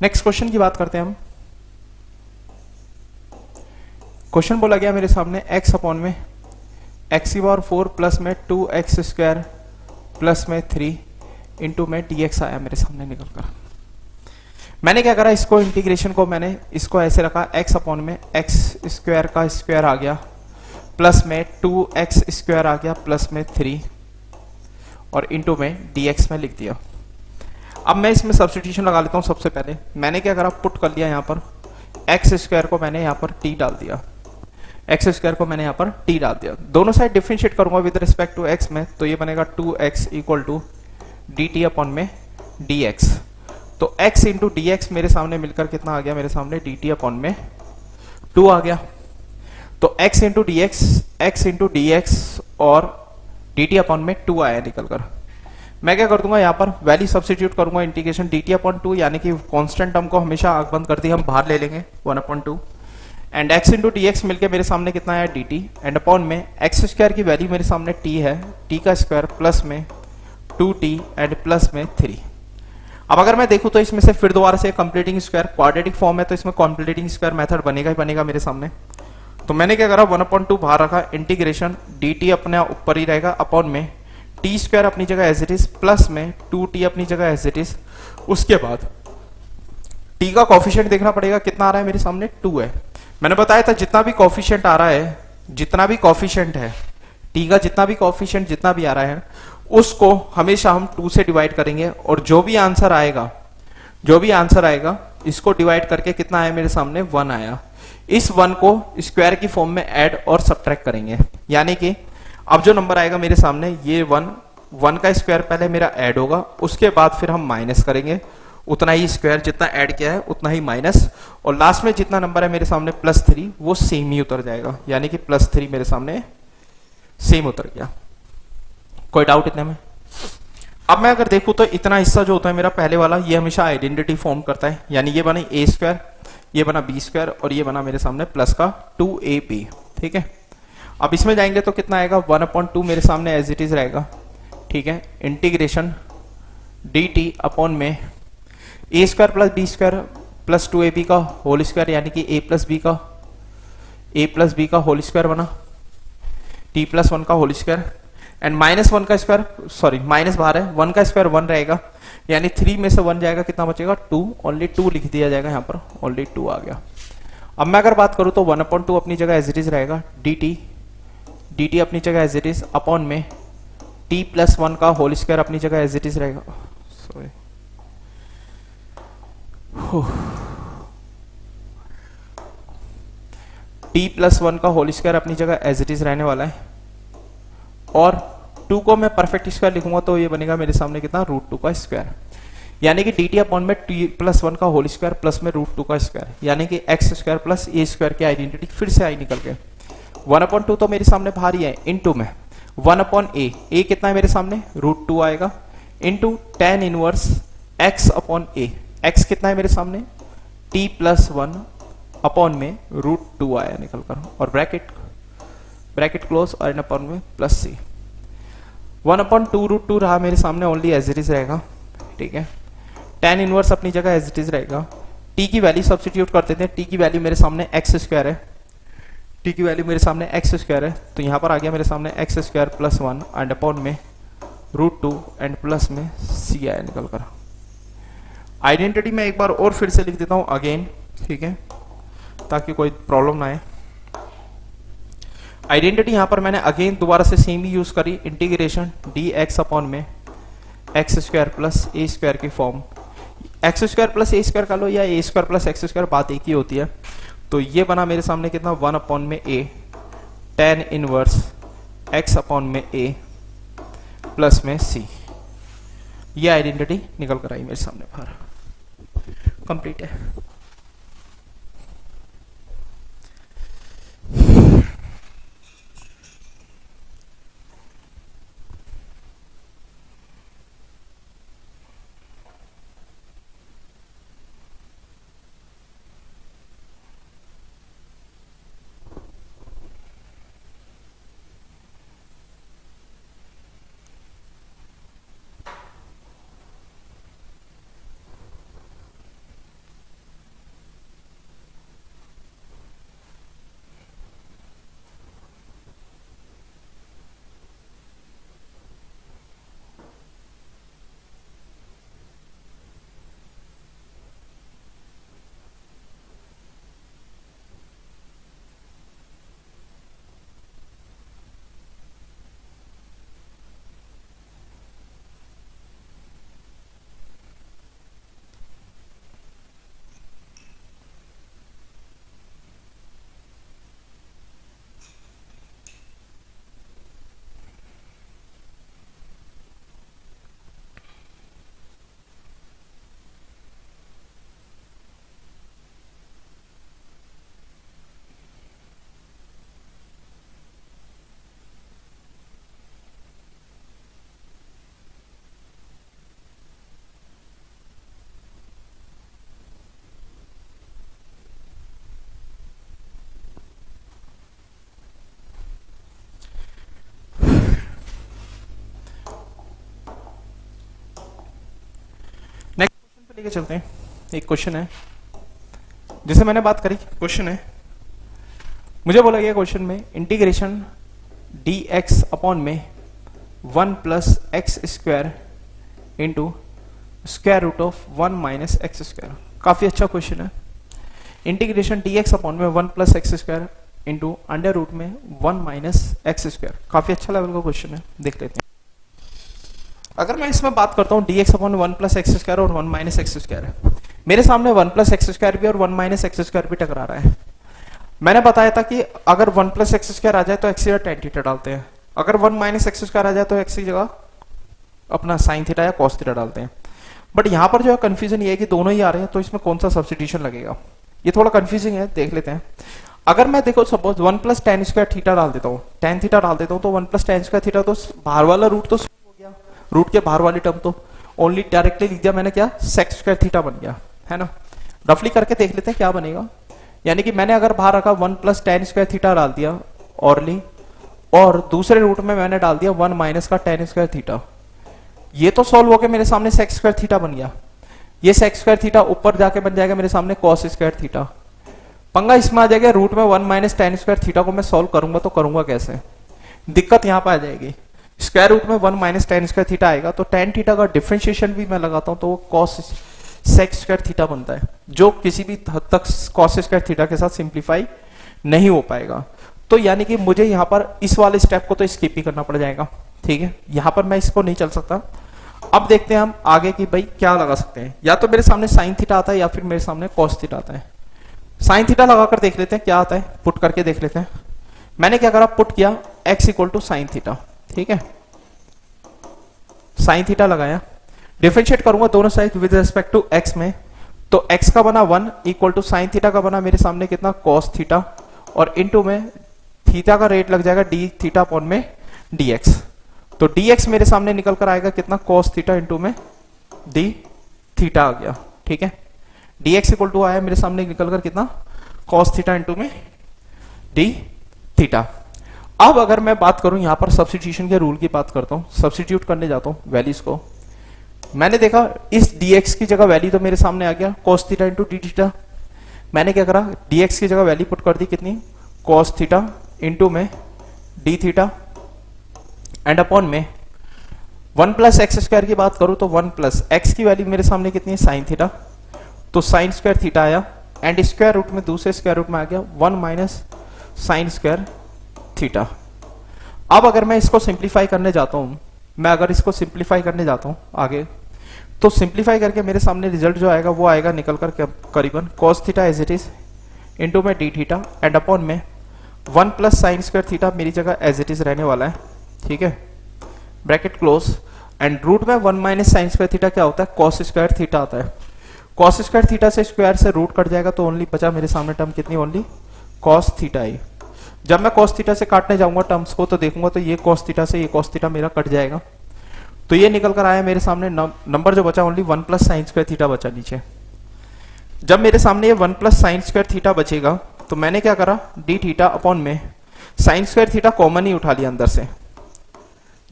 नेक्स्ट क्वेश्चन की बात करते हैं हम। क्वेश्चन बोला गया मेरे सामने x अपॉन में एक्स की पावर 4 प्लस में 2x स्क्वायर प्लस में 3 इंटू में dx आया मेरे सामने निकल कर। मैंने क्या करा, इसको इंटीग्रेशन को मैंने इसको ऐसे रखा, x अपॉन में एक्स स्क्वायर का स्क्वायर आ गया प्लस में 2x स्क्वायर आ गया प्लस में 3 और इंटू में dx में लिख दिया। अब मैं इसमें सब्स्टिट्यूशन लगा लेता हूं। सबसे पहले मैंने क्या करा, पुट कर लिया यहाँ पर एक्स स्क्वायर को मैंने यहाँ पर t डाल दिया, एक्स स्क्वायर को मैंने यहाँ पर t डाल दिया। दोनों साइड डिफरेंशिएट करूंगा विद रिस्पेक्ट टू x में, तो ये बनेगा 2x equal to d t upon में dx। तो x इंटू डी एक्स मेरे सामने मिलकर कितना आ गया, मेरे सामने डी टी अपॉन में 2 आ गया। तो x into d x, x into d x और डी टी अपॉन में 2 आया निकल कर। मैं क्या कर दूंगा, यहाँ पर वैल्यू सब्स्टिट्यूट करूंगा, इंटीग्रेशन डी टी अपॉन 2 यानी कि कांस्टेंट टर्म को हमेशा आंख बंद कर दी हम बाहर ले लेंगे 1/2 and x into d x मिलकर मेरे सामने कितना आया dt एंड अपॉन में एक्स स्क्वायर की वैल्यू मेरे सामने t है, t का स्क्वायर प्लस में 2t एंड प्लस में 3। अब अगर मैं देखूं तो इसमें से फिर दोबारा से कंप्लीटिंग स्क्वायर क्वाड्रेटिक फॉर्म है, तो इसमें कंप्लीटिंग स्क्वायर मेथड बनेगा ही बनेगा मेरे सामने। तो मैंने क्या करा, 1/2 बाहर रखा, इंटीग्रेशन dt अपने ऊपर ही रहेगा अपॉन में टी स्क्वायर अपनी जगह एज इट इज प्लस में 2t अपनी जगह एज इट इज। उसके बाद t का कॉफिशिएंट देखना पड़ेगा, कितना आ रहा है मेरे सामने 2 है। मैंने बताया था जितना भी कॉफिशिएंट आ रहा है, जितना भी कॉफिशिएंट है t का, जितना भी कॉफिशिएंट जितना भी आ रहा है उसको हमेशा हम 2 से डिवाइड करेंगे और जो भी आंसर आएगा इसको डिवाइड करके कितना आया मेरे सामने 1 आया। इस 1 को स्क्वायर की फॉर्म में ऐड और सब्ट्रैक्ट करेंगे, यानी कि अब जो नंबर आएगा मेरे सामने ये 1 का स्क्वायर पहले मेरा ऐड होगा, उसके बाद फिर हम माइनस करेंगे, उतना ही स्क्वायर जितना ऐड किया है उतना ही माइनस, और लास्ट में जितना नंबर है मेरे सामने +3 वो सेम ही उतर जाएगा, यानी कि +3 मेरे सामने सेम उतर गया। कोई डाउट इतने में? अब मैं अगर देखूं तो इतना हिस्सा जो होता है मेरा पहले वाला, ये हमेशा आइडेंटिटी फॉर्म करता है, यानी ये बना a स्क्वायर, ये बना b स्क्वायर और ये बना मेरे सामने प्लस का 2ab। ठीक है, अब इसमें जाएंगे तो कितना आएगा, 1/2 मेरे सामने एज इट इज रहेगा। ठीक है, इंटीग्रेशन dt अपॉन में a square plus b square plus 2ab का होल स्क्वायर, यानी कि a प्लस b का होल स्क्वायर बना, t प्लस 1 का होल स्क्वायर एंड -1 का स्क्वायर, सॉरी माइनस बाहर है, 1 का स्क्वायर 1 रहेगा, यानी 3 में से 1 जाएगा, कितना बचेगा 2, ओनली 2 लिख दिया जाएगा यहाँ पर, ओनली 2 आ गया। अब मैं अगर बात करूं तो 1/2 अपनी जगह एज इट इज रहेगा, dt अपनी जगह एज इट इज अपॉन में t प्लस 1 का होल स्क्वायर अपनी जगह एज इट इज रहेगा, सॉरी t प्लस 1 का होल स्क्वायर अपनी जगह एज इट इज रहने वाला है, और 2 को मैं परफेक्ट स्क्वायर लिखूंगा तो ये बनेगा मेरे सामने कितना, √2 का स्क्वायर, यानी कि dt अपॉन में t प्लस 1 का होल स्क्वायर प्लस में √2 का स्क्वायर, यानी कि x square plus a square की आइडेंटिटी फिर से आई निकल के। 1/2 तो मेरे सामने बाहर ही है, इनटू में 1/a कितना है मेरे सामने, √2 आएगा, into tan inverse x upon a, x कितना है मेरे सामने t प्लस 1 अपॉन में √2 आया निकल कर, और ब्रैकेट क्लोज और अपॉन में प्लस c। 1/2 √2 रहा मेरे सामने ओनली एज इट इज रहेगा। ठीक है, tan इनवर्स अपनी जगह एज इट इज रहेगा, t की वैल्यू सब्स्टिट्यूट कर देते हैं, t की वैल्यू मेरे सामने x स्क्वायर है, t की वैल्यू मेरे सामने x स्क्वायर है, तो यहां पर आ गया मेरे सामने x square plus 1 and upon में √2 एंड प्लस में c आया निकल कर। आइडेंटिटी में एक बार और फिर से लिख देता हूं अगेन, ठीक है, ताकि कोई प्रॉब्लम ना आए। आइडेंटिटी यहां पर मैंने अगेन दोबारा से सेम ही यूज करी, इंटीग्रेशन dx अपॉन में x square plus a square की form, x square plus a square का लो या a square plus x square, बात एक ही होती है। तो ये बना मेरे सामने कितना, 1 अपॉन में a tan inverse x upon में a प्लस में c, ये आइडेंटिटी निकल कर आई मेरे सामने बाहर, कंप्लीट है। लेके चलते हैं। एक क्वेश्चन है जैसे मैंने बात करी, क्वेश्चन है मुझे बोला गया क्वेश्चन में इंटीग्रेशन dx अपॉन में 1 plus x square into square root of 1 minus x square. काफी अच्छा क्वेश्चन है। इंटीग्रेशन dx अपॉन में 1 plus x square into under root में 1 माइनस एक्स स्क्वायर। काफी अच्छा लेवल का क्वेश्चन है, देख लेते हैं। अगर मैं इसमें बात करता हूँ dx upon 1 plus x square और 1 माइनस एक्स स्क्वायर है, मेरे सामने 1 प्लस एक्स स्क्वायर भी और 1 माइनस एक्स स्क्वायर भी टकरा रहा है। मैंने बताया था कि अगर 1 प्लस एक्स स्क्वायर आ जाए तो एक्स की जगह tan थीटा डालते हैं, अगर 1 माइनस एक्स स्क्वायर आ जाए तो एक्स की जगह अपना साइन थीटा या कॉस थीटा डालते हैं। बट यहाँ पर जो है कंफ्यूजन ये है कि दोनों ही आ रहे हैं, तो इसमें कौन सा सब्स्टिट्यूशन लगेगा, ये थोड़ा कंफ्यूजिंग है, देख लेते हैं। अगर मैं देखो suppose 1 plus tan square theta डाल देता हूँ, tan थीटा डाल देता हूँ, तो 1 प्लस tan स्क्वायर थीटा तो बाहर वाला रूट तो हो गया, रूट के बाहर वाली टर्म तो ओनली डायरेक्टली लिख दिया मैंने, क्या sec स्क्वायर थीटा बन गया है ना। रफली करके देख लेते हैं क्या बनेगा। यानी कि मैंने अगर बाहर रखा 1 प्लस tan स्क्वायर थीटा डाल दिया औरली, और दूसरे रूट में मैंने डाल दिया 1 माइनस का tan स्क्वायर थीटा, ये तो सॉल्व होकर मेरे सामने sec स्क्वायर थीटा बन गया। ये sec स्क्वायर थीटा ऊपर जाके बन जाएगा मेरे सामने cos स्क्वायर थीटा। पंगा इसमें आ जाएगा रूट में 1 माइनस tan स्क्वायर थीटा को मैं सॉल्व करूंगा तो करूंगा कैसे, दिक्कत यहां पर आ जाएगी। स्क्वायर रूट में 1 माइनस tan स्क्वायर थीटा आएगा तो tan थीटा का डिफरेंशिएशन भी मैं लगाता हूं तो वो cos sec स्क्वायर थीटा बनता है, जो किसी भी हद तक cos स्क्वायर थीटा के साथ सिंप्लीफाई नहीं हो पाएगा। तो यानी कि मुझे यहाँ पर इस वाले स्टेप को तो स्किप ही करना पड़ जाएगा, ठीक है। यहाँ पर मैं इसको नहीं चल सकता। अब देखते हैं हम आगे की भाई क्या लगा सकते हैं। या तो मेरे सामने साइन थीटा आता है या फिर मेरे सामने cos थीटा आता है। साइन थीटा लगाकर देख लेते हैं क्या आता है, पुट करके देख लेते हैं। मैंने क्या करा, पुट किया x equal to sine theta, ठीक है। साइन थीटा लगाया, डिफरेंशिएट करूंगा दोनों side with respect to x में, तो x का बना 1 इक्वल टू साइन थीटा का बना मेरे सामने कितना cos थीटा, और इनटू में थीटा का रेट लग जाएगा d थीटा अपॉन में dx। तो dx मेरे सामने निकल कर आएगा कितना cos थीटा इंटू में d थीटा आ गया, ठीक है। dx इक्वल टू आया मेरे सामने निकल कर कितना cos थीटा इंटू में d थीटा। अब अगर मैं बात करूं यहां पर सब्स्टिट्यूशन के रूल की बात करता हूं, सब्स्टिट्यूट करने जाता हूं वैल्यूज को। मैंने देखा इस dx की जगह वैल्यू तो मेरे सामने आ गया cos theta into d theta. मैंने क्या करा, dx की जगह वैल्यू पुट कर दी कितनी cos थीटा इंटू में d थीटा एंड अपॉन में 1 प्लस एक्स स्क्वायर की बात करूं तो 1 प्लस एक्स की वैल्यू मेरे सामने कितनी है साइन थीटा, तो साइन स्क्वायर थीटा आया एंड स्क्वायर रूट में दूसरे स्क्वायर रूट में आ गया 1 माइनस साइन स्क्वायर थीटा। अब अगर मैं इसको सिंप्लीफाई करने जाता हूं, मैं अगर इसको सिंप्लीफाई करने जाता हूं आगे, तो सिंप्लीफाई करके मेरे सामने रिजल्ट जो आएगा वो आएगा निकल कर करीबन cos theta as it is into में d थीटा एंड अपॉन में 1 प्लस साइन स्क्वायर थीटा मेरी जगह एज इट इज रहने वाला है, ठीक है, ब्रैकेट क्लोज। एंड रूट में 1 माइनस साइन स्क्वायर थीटा क्या होता है cos स्क्वायर थीटा आता है। cos स्क्वायर थीटा से स्क्वायर से रूट कट जाएगा तो ओनली बचा मेरे सामने टर्म कितनी, ओनली cos थीटा आई। जब मैं cos थीटा से काटने जाऊंगा टर्म्स को तो देखूंगा तो ये cos थीटा से ये cos थीटा मेरा कट जाएगा, तो ये निकल कर आया मेरे सामने नंबर जो बचा only 1 plus sine square theta बचा नीचे। जब मेरे सामने ये 1 प्लस साइन स्क्वायर थीटा बचेगा तो मैंने क्या करा, d थीटा अपॉन में साइन स्क्वायर थीटा कॉमन ही उठा लिया अंदर से।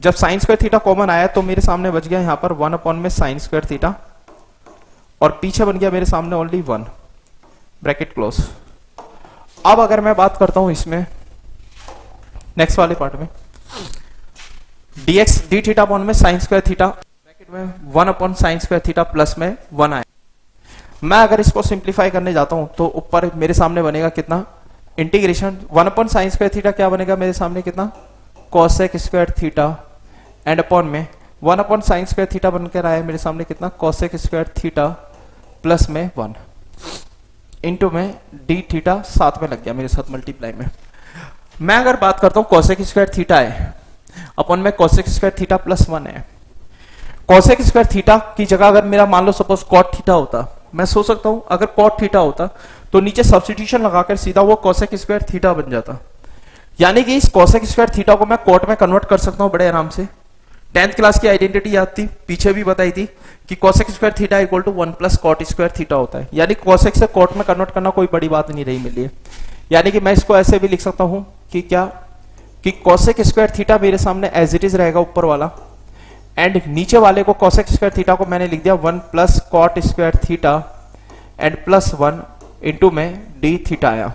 जब साइन स्क्वायर थीटा कॉमन आया तो मेरे सामने बच गया यहाँ पर 1 अपॉन में साइन स्क्वायर थीटा, और पीछे बन गया मेरे सामने ओनली 1, ब्रैकेट क्लोज। अब अगर मैं बात करता हूं इसमें नेक्स्ट वाले पार्ट में, dx d थीटा अपॉन में साइन स्क्वायर थीटा ब्रैकेट में 1 upon sine square theta plus में 1 आया। मैं अगर इसको सिंप्लीफाई करने जाता हूं तो ऊपर मेरे सामने बनेगा कितना, integration 1 upon sine square theta क्या बनेगा मेरे सामने कितना cosec square theta and upon में 1 अपॉन साइन स्क्वायर थीटा बनकर आया मेरे सामने कितना cosec स्क्वायर थीटा प्लस में 1 इंटू में d थीटा साथ में लग गया मेरे साथ मल्टीप्लाई में। मैं अगर बात करता हूं cosec स्क्वायर थीटा है अपॉन में cosec स्क्वायर थीटा प्लस 1 है। cosec स्क्वायर थीटा की जगह अगर मेरा मान लो सपोज cot थीटा होता, मैं सोच सकता हूं अगर cot थीटा होता तो नीचे सब्स्टिट्यूशन लगाकर सीधा वो cosec स्क्वायर थीटा बन जाता। यानी कि इस cosec स्क्वायर थीटा को मैं cot में कन्वर्ट कर सकता हूं बड़े आराम से। 10th क्लास की आइडेंटिटी याद थी, पीछे भी बताई थी कि cosec square theta equal to 1 plus cot square theta होता है। यानी cosec से cot में कन्वर्ट करना कोई बड़ी बात नहीं रही मेरे लिए। यानी कि मैं इसको ऐसे भी लिख सकता हूं कि क्या, कि cosec स्क्वायर थीटा मेरे सामने एज इट इज रहेगा ऊपर वाला, एंड नीचे वाले को कॉसेक स्क्वायर थीटा को मैंने लिख दिया 1 plus cot square theta and plus 1 into में डी थीटा आया।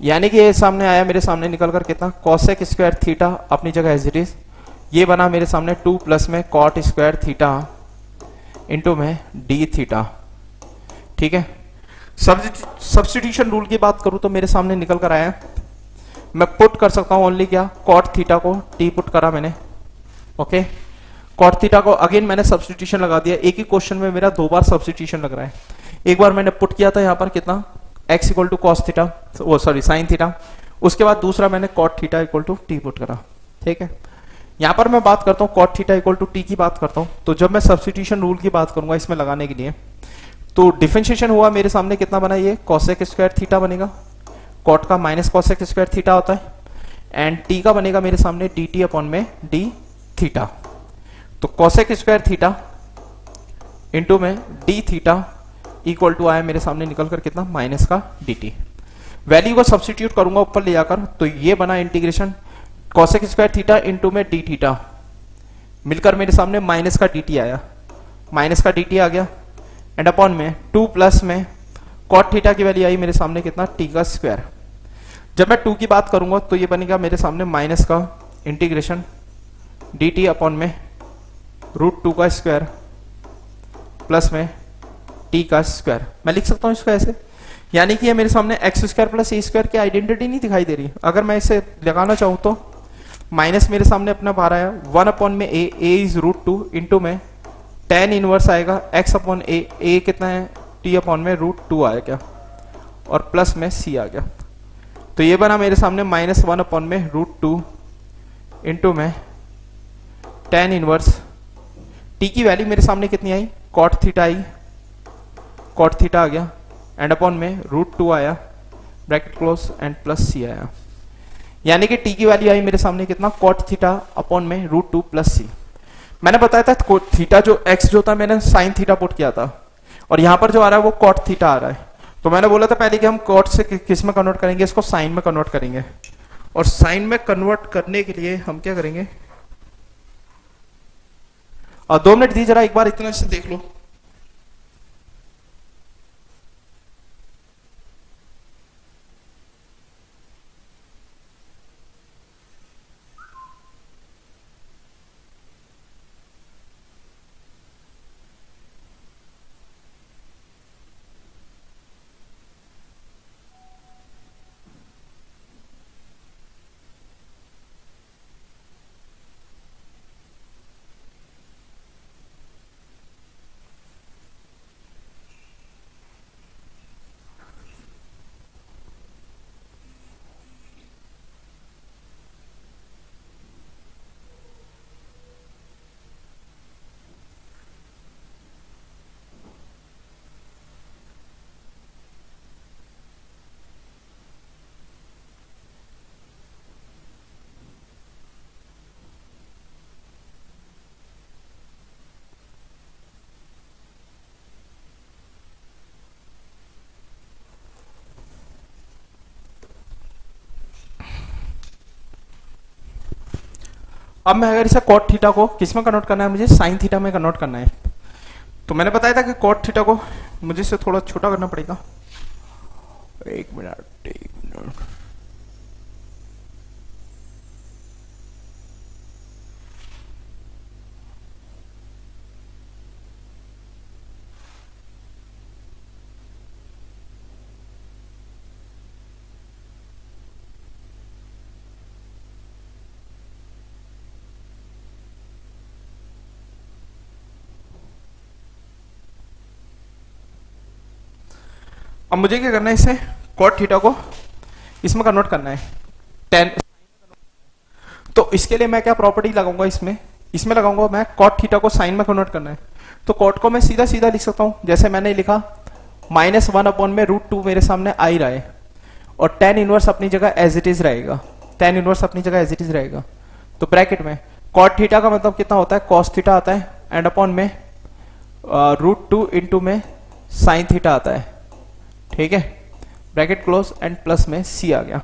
यानी कि ये सामने आया मेरे सामने निकल कर कितना, कॉसेक स्क्वायर थीटा अपनी जगह एज इट इज, ये बना मेरे सामने 2 प्लस में कॉट स्क्वायर थीटा इंटू में डी थीटा। ठीक है, सब्स्टिट्यूशन रूल की बात करूं तो मेरे सामने निकल कर आया, मैं पुट कर सकता हूं ओनली क्या, कॉट थीटा को टी पुट करा मैंने। ओके, कॉट थीटा को अगेन मैंने सब्स्टिट्यूशन लगा दिया। एक ही क्वेश्चन में मेरा 2 बार सब्स्टिट्यूशन लग रहा है। एक बार मैंने पुट किया था यहाँ पर कितना, x equal to cos theta, वो सॉरी साइन थीटा। उसके बाद दूसरा मैंने cot theta equal to t put करा। ठीक है, यहाँ पर मैं बात करता हूँ cot theta equal to t की बात करता हूँ। तो जब मैं सब्स्टिट्यूशन रूल की बात करूंगा इसमें लगाने के लिए, तो डिफरेंशिएशन हुआ मेरे सामने कितना बना, ये कॉसेक स्क्वायर थीटा बनेगा, कॉट का माइनस कॉसेक स्क्वायर थीटा होता है, एंड टी का बनेगा मेरे सामने डी टी अपॉन में डी थीटा। तो कॉसेक स्क्वायर थीटा इंटू में डी थीटा इक्वल टू आया मेरे सामने निकल कर कितना, माइनस का डी टी। वैल्यू को सब्स्टिट्यूट करूंगा ऊपर ले जाकर, तो ये बना integration cosec square theta into में डी थीटा, मिलकर मेरे सामने माइनस का डी टी आया, माइनस का डी टी आ गया, एंड अपॉन में 2 प्लस में कॉट थीटा की वैल्यू आई मेरे सामने कितना, टी का स्क्वायर। जब मैं 2 की बात करूंगा तो ये बनेगा मेरे सामने माइनस का इंटीग्रेशन डी टी अपॉन में √2 का स्क्वायर प्लस में टी का स्क्वायर। मैं लिख सकता हूं इसको ऐसे, यानी कि ये मेरे सामने एक्स स्क्वायर प्लस ए स्क्वायर की आइडेंटिटी नहीं दिखाई दे रही। अगर मैं इसे लगाना चाहूं तो माइनस मेरे सामने अपना बाहर आया 1 अपॉन में ए इज √2 इंटू में tan इनवर्स आएगा x अपॉन ए कितना है, t अपॉन में √2 आया क्या, और प्लस में c आ गया। तो ये बना मेरे सामने -1 अपॉन में √2 इंटू में tan इनवर्स, t की वैल्यू मेरे सामने कितनी आई, cot थीटा आई, cot थीटा आ गया, एंड अपॉन में √2 आया, bracket close and plus c आया। यानी कि t की वैल्यू आई मेरे सामने कितना, cot थीटा अपॉन में √2 प्लस c। मैंने बताया था थीटा जो x जो था मैंने साइन थीटा पुट किया था, और यहां पर जो आ रहा है वो कॉट थीटा आ रहा है। तो मैंने बोला था पहले कि हम कॉट से किस में कन्वर्ट करेंगे, इसको साइन में कन्वर्ट करेंगे। और साइन में कन्वर्ट करने के लिए हम क्या करेंगे, और 2 मिनट दी जरा, एक बार इतना से देख लो। अब मैं अगर इसे कॉट थीटा को किस में कन्वर्ट करना है, मुझे साइन थीटा में कन्वर्ट करना है। तो मैंने बताया था कि कॉट थीटा को मुझे इसे थोड़ा छोटा करना पड़ेगा। एक मिनट अब मुझे क्या करना है, इसे कॉट थीटा को इसमें कन्वर्ट करना है टेन। तो इसके लिए मैं क्या प्रॉपर्टी लगाऊंगा, इसमें लगाऊंगा मैं कॉट थीटा को साइन में कन्वर्ट करना है। तो कॉट को मैं सीधा सीधा लिख सकता हूं, जैसे मैंने लिखा -1 अपॉन में √2 मेरे सामने आ ही रहा है, और tan इनवर्स अपनी जगह एज इट इज रहेगा, tan इनवर्स अपनी जगह एज इट इज रहेगा। तो ब्रैकेट में कॉट थीटा का मतलब कितना होता है, कॉस थीटा आता है, एंड अपॉन में √2 इंटू में साइन थीटा आता है। ठीक है, ब्रैकेट क्लोज एंड प्लस में c आ गया,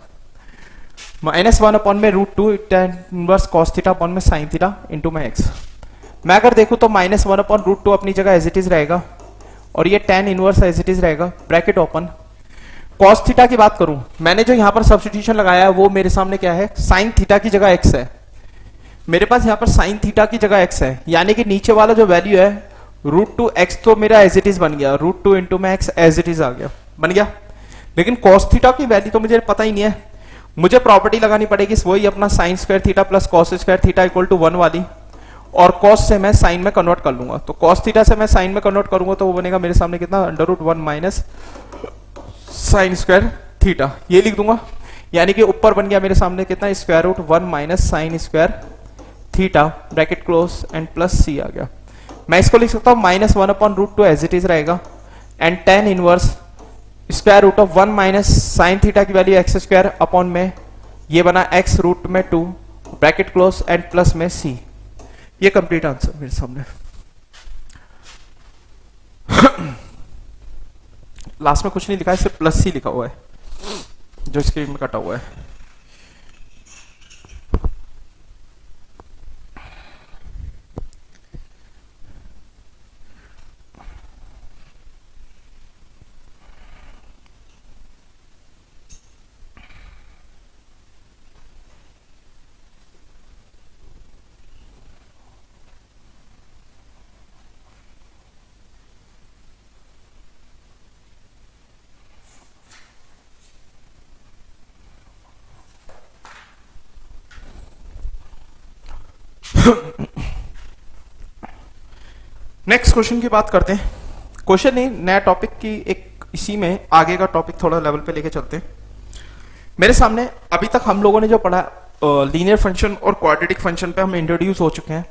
-1 अपॉन में √2 tan inverse cos theta upon में साइन थीटा इंटू में x। मैं अगर देखूं तो -1/√2 अपनी जगह एज इट इज रहेगा और ये tan inverse as it is रहेगा, ब्रैकेट ओपन। cos थीटा की बात करूं, मैंने जो यहां पर सब्स्टिट्यूशन लगाया है वो मेरे सामने क्या है, sin थीटा की जगह x है। मेरे पास यहां पर sin थीटा की जगह x है, यानी कि नीचे वाला जो वैल्यू है √2x तो मेरा एज इट इज बन गया, √2 इंटू में x एज इट इज आ गया, बन गया। लेकिन cos थीटा की वैल्यू तो मुझे पता ही नहीं है, मुझे प्रॉपर्टी लगानी पड़ेगी वही अपना sin square theta plus cos square theta equal to 1 वाली, और cos से मैं sin में कन्वर्ट कर लूंगा। तो cos थीटा से मैं sin में कन्वर्ट करूंगा तो वो बनेगा मेरे सामने कितना, √1 माइनस sin स्क्वायर थीटा, ये लिख दूंगा। यानी कि ऊपर बन गया मेरे सामने कितना, √1 minus sin square theta, bracket close and plus c आ गया। मैं इसको लिख सकता हूं -1/√2 एज इट इज रहेगा and tan inverse √1 minus sine theta की वैल्यू x स्क्वायर अपॉन में ये बना x √2 bracket close and plus में c। ये कंप्लीट आंसर मेरे सामने। लास्ट में कुछ नहीं लिखा है, सिर्फ प्लस c लिखा हुआ है जो स्क्रीन में कटा हुआ है। नेक्स्ट क्वेश्चन की बात करते हैं। क्वेश्चन नहीं, नया टॉपिक की एक इसी में आगे का टॉपिक थोड़ा लेवल पे लेके चलते हैं। मेरे सामने अभी तक हम लोगों ने जो पढ़ा लीनियर फंक्शन और क्वाड्रेटिक फंक्शन पे हम इंट्रोड्यूस हो चुके हैं।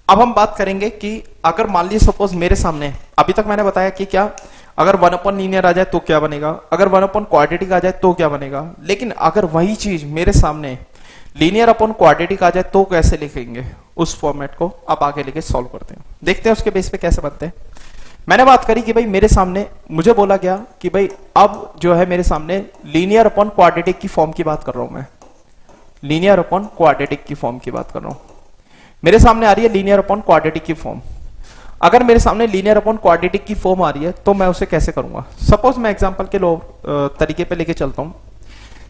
अब हम बात करेंगे कि अगर मान लीजिए सपोज मेरे सामने, अभी तक मैंने बताया कि क्या अगर 1/लीनियर आ जाए तो क्या बनेगा, अगर 1/क्वाड्रेटिक आ जाए तो क्या बनेगा, लेकिन अगर वही चीज मेरे सामने लीनियर अपॉन क्वाड्रेटिक आ जाए तो कैसे लिखेंगे, उस फॉर्मेट को अब आगे लेके सॉल्व करते हैं, देखते हैं उसके बेस पे कैसे बनते हैं। मैंने बात करी कि भाई मेरे सामने मुझे बोला गया कि भाई अब जो है मेरे सामने लीनियर अपॉन क्वाड्रेटिक की फॉर्म की बात कर रहा हूं मैं, लीनियर अपॉन क्वाड्रेटिक की फॉर्म की बात कर रहा हूं। मेरे सामने आ रही है लीनियर अपॉन क्वाड्रेटिक की फॉर्म। अगर मेरे सामने लीनियर अपॉन क्वाड्रेटिक की फॉर्म आ रही है तो मैं उसे कैसे करूंगा। सपोज मैं एग्जांपल के तरीके पे लेके चलता हूं।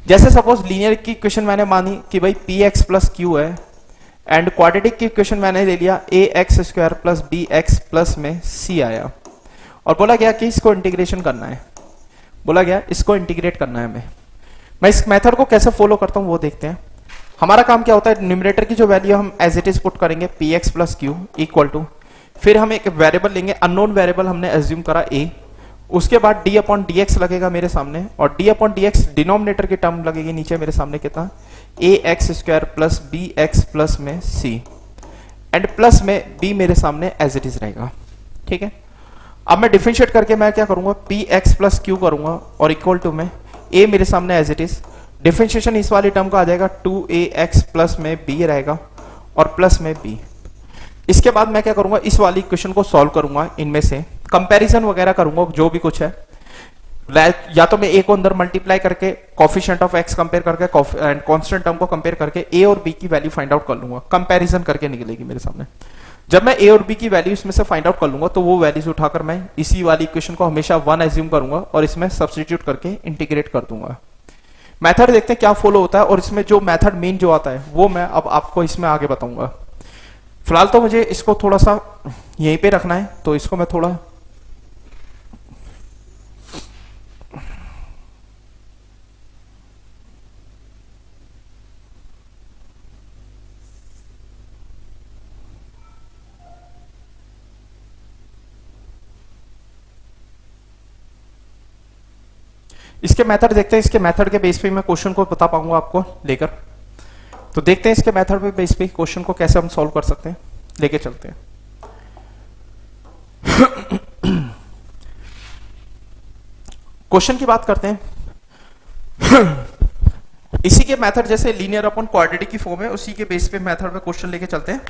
जैसे सपोज लीनियर की इक्वेशन मैंने मानी कि भाई px प्लस क्यू है एंड क्वाड्रेटिक की इक्वेशन मैंने ले लिया ax square plus bx plus में c आया और बोला गया कि इसको इंटीग्रेशन करना है, बोला गया इसको इंटीग्रेट करना है। मैं इस मेथड को कैसे फॉलो करता हूं वो देखते हैं। हमारा काम क्या होता है, न्यूमरेटर की जो वैल्यू हम एज इट इज पुट करेंगे px plus q equal to, फिर हम एक वेरिएबल लेंगे, अननोन वेरिएबल हमने एज्यूम करा a, उसके बाद d अपॉन dx लगेगा मेरे सामने और d अपॉन dx डिनोमिनेटर की टर्म लगेगी नीचे मेरे सामने कितना, ax square plus bx plus में c एंड प्लस में b मेरे सामने एज इट इज रहेगा। ठीक है, अब मैं डिफरेंशिएट करके मैं क्या करूंगा, px प्लस q करूंगा और इक्वल टू में a मेरे सामने एज इट इज, डिफरेंशिएशन इस वाली टर्म का आ जाएगा 2ax प्लस में b रहेगा और प्लस में b। इसके बाद मैं क्या करूंगा, इस वाली इक्वेशन को सॉल्व करूंगा, इनमें से कंपैरिजन वगैरह करूंगा जो भी कुछ है, या तो मैं a को अंदर मल्टीप्लाई करके कोफिशिएंट ऑफ x कंपेयर करके एंड कांस्टेंट टर्म को कंपेयर करके a और b की वैल्यू फाइंड आउट कर लूंगा, कंपैरिजन करके निकलेगी मेरे सामने। जब मैं a और b की वैल्यू इसमें से फाइंड आउट कर लूंगा तो वो वैल्यूज उठाकर मैं इसी वाली इक्वेशन को हमेशा 1 एज्यूम करूंगा और इसमें सब्स्टिट्यूट करके इंटीग्रेट कर दूंगा। मेथड देखते हैं क्या फॉलो होता है और इसमें जो मेथड मेन जो आता है वो मैं अब आपको इसमें आगे बताऊंगा। फिलहाल तो मुझे इसको थोड़ा सा यहीं पे रखना है, तो इसको मैं थोड़ा इसके मेथड देखते हैं, इसके मेथड के बेस पे मैं क्वेश्चन को बता पाऊंगा आपको लेकर। तो देखते हैं इसके मेथड पे बेस पे क्वेश्चन को कैसे हम सॉल्व कर सकते हैं, लेके चलते हैं। क्वेश्चन की बात करते हैं। इसी के मेथड जैसे लीनियर अपॉन क्वाड्रेटिक की फॉर्म है, उसी के बेस पे मेथड पे क्वेश्चन लेके चलते हैं।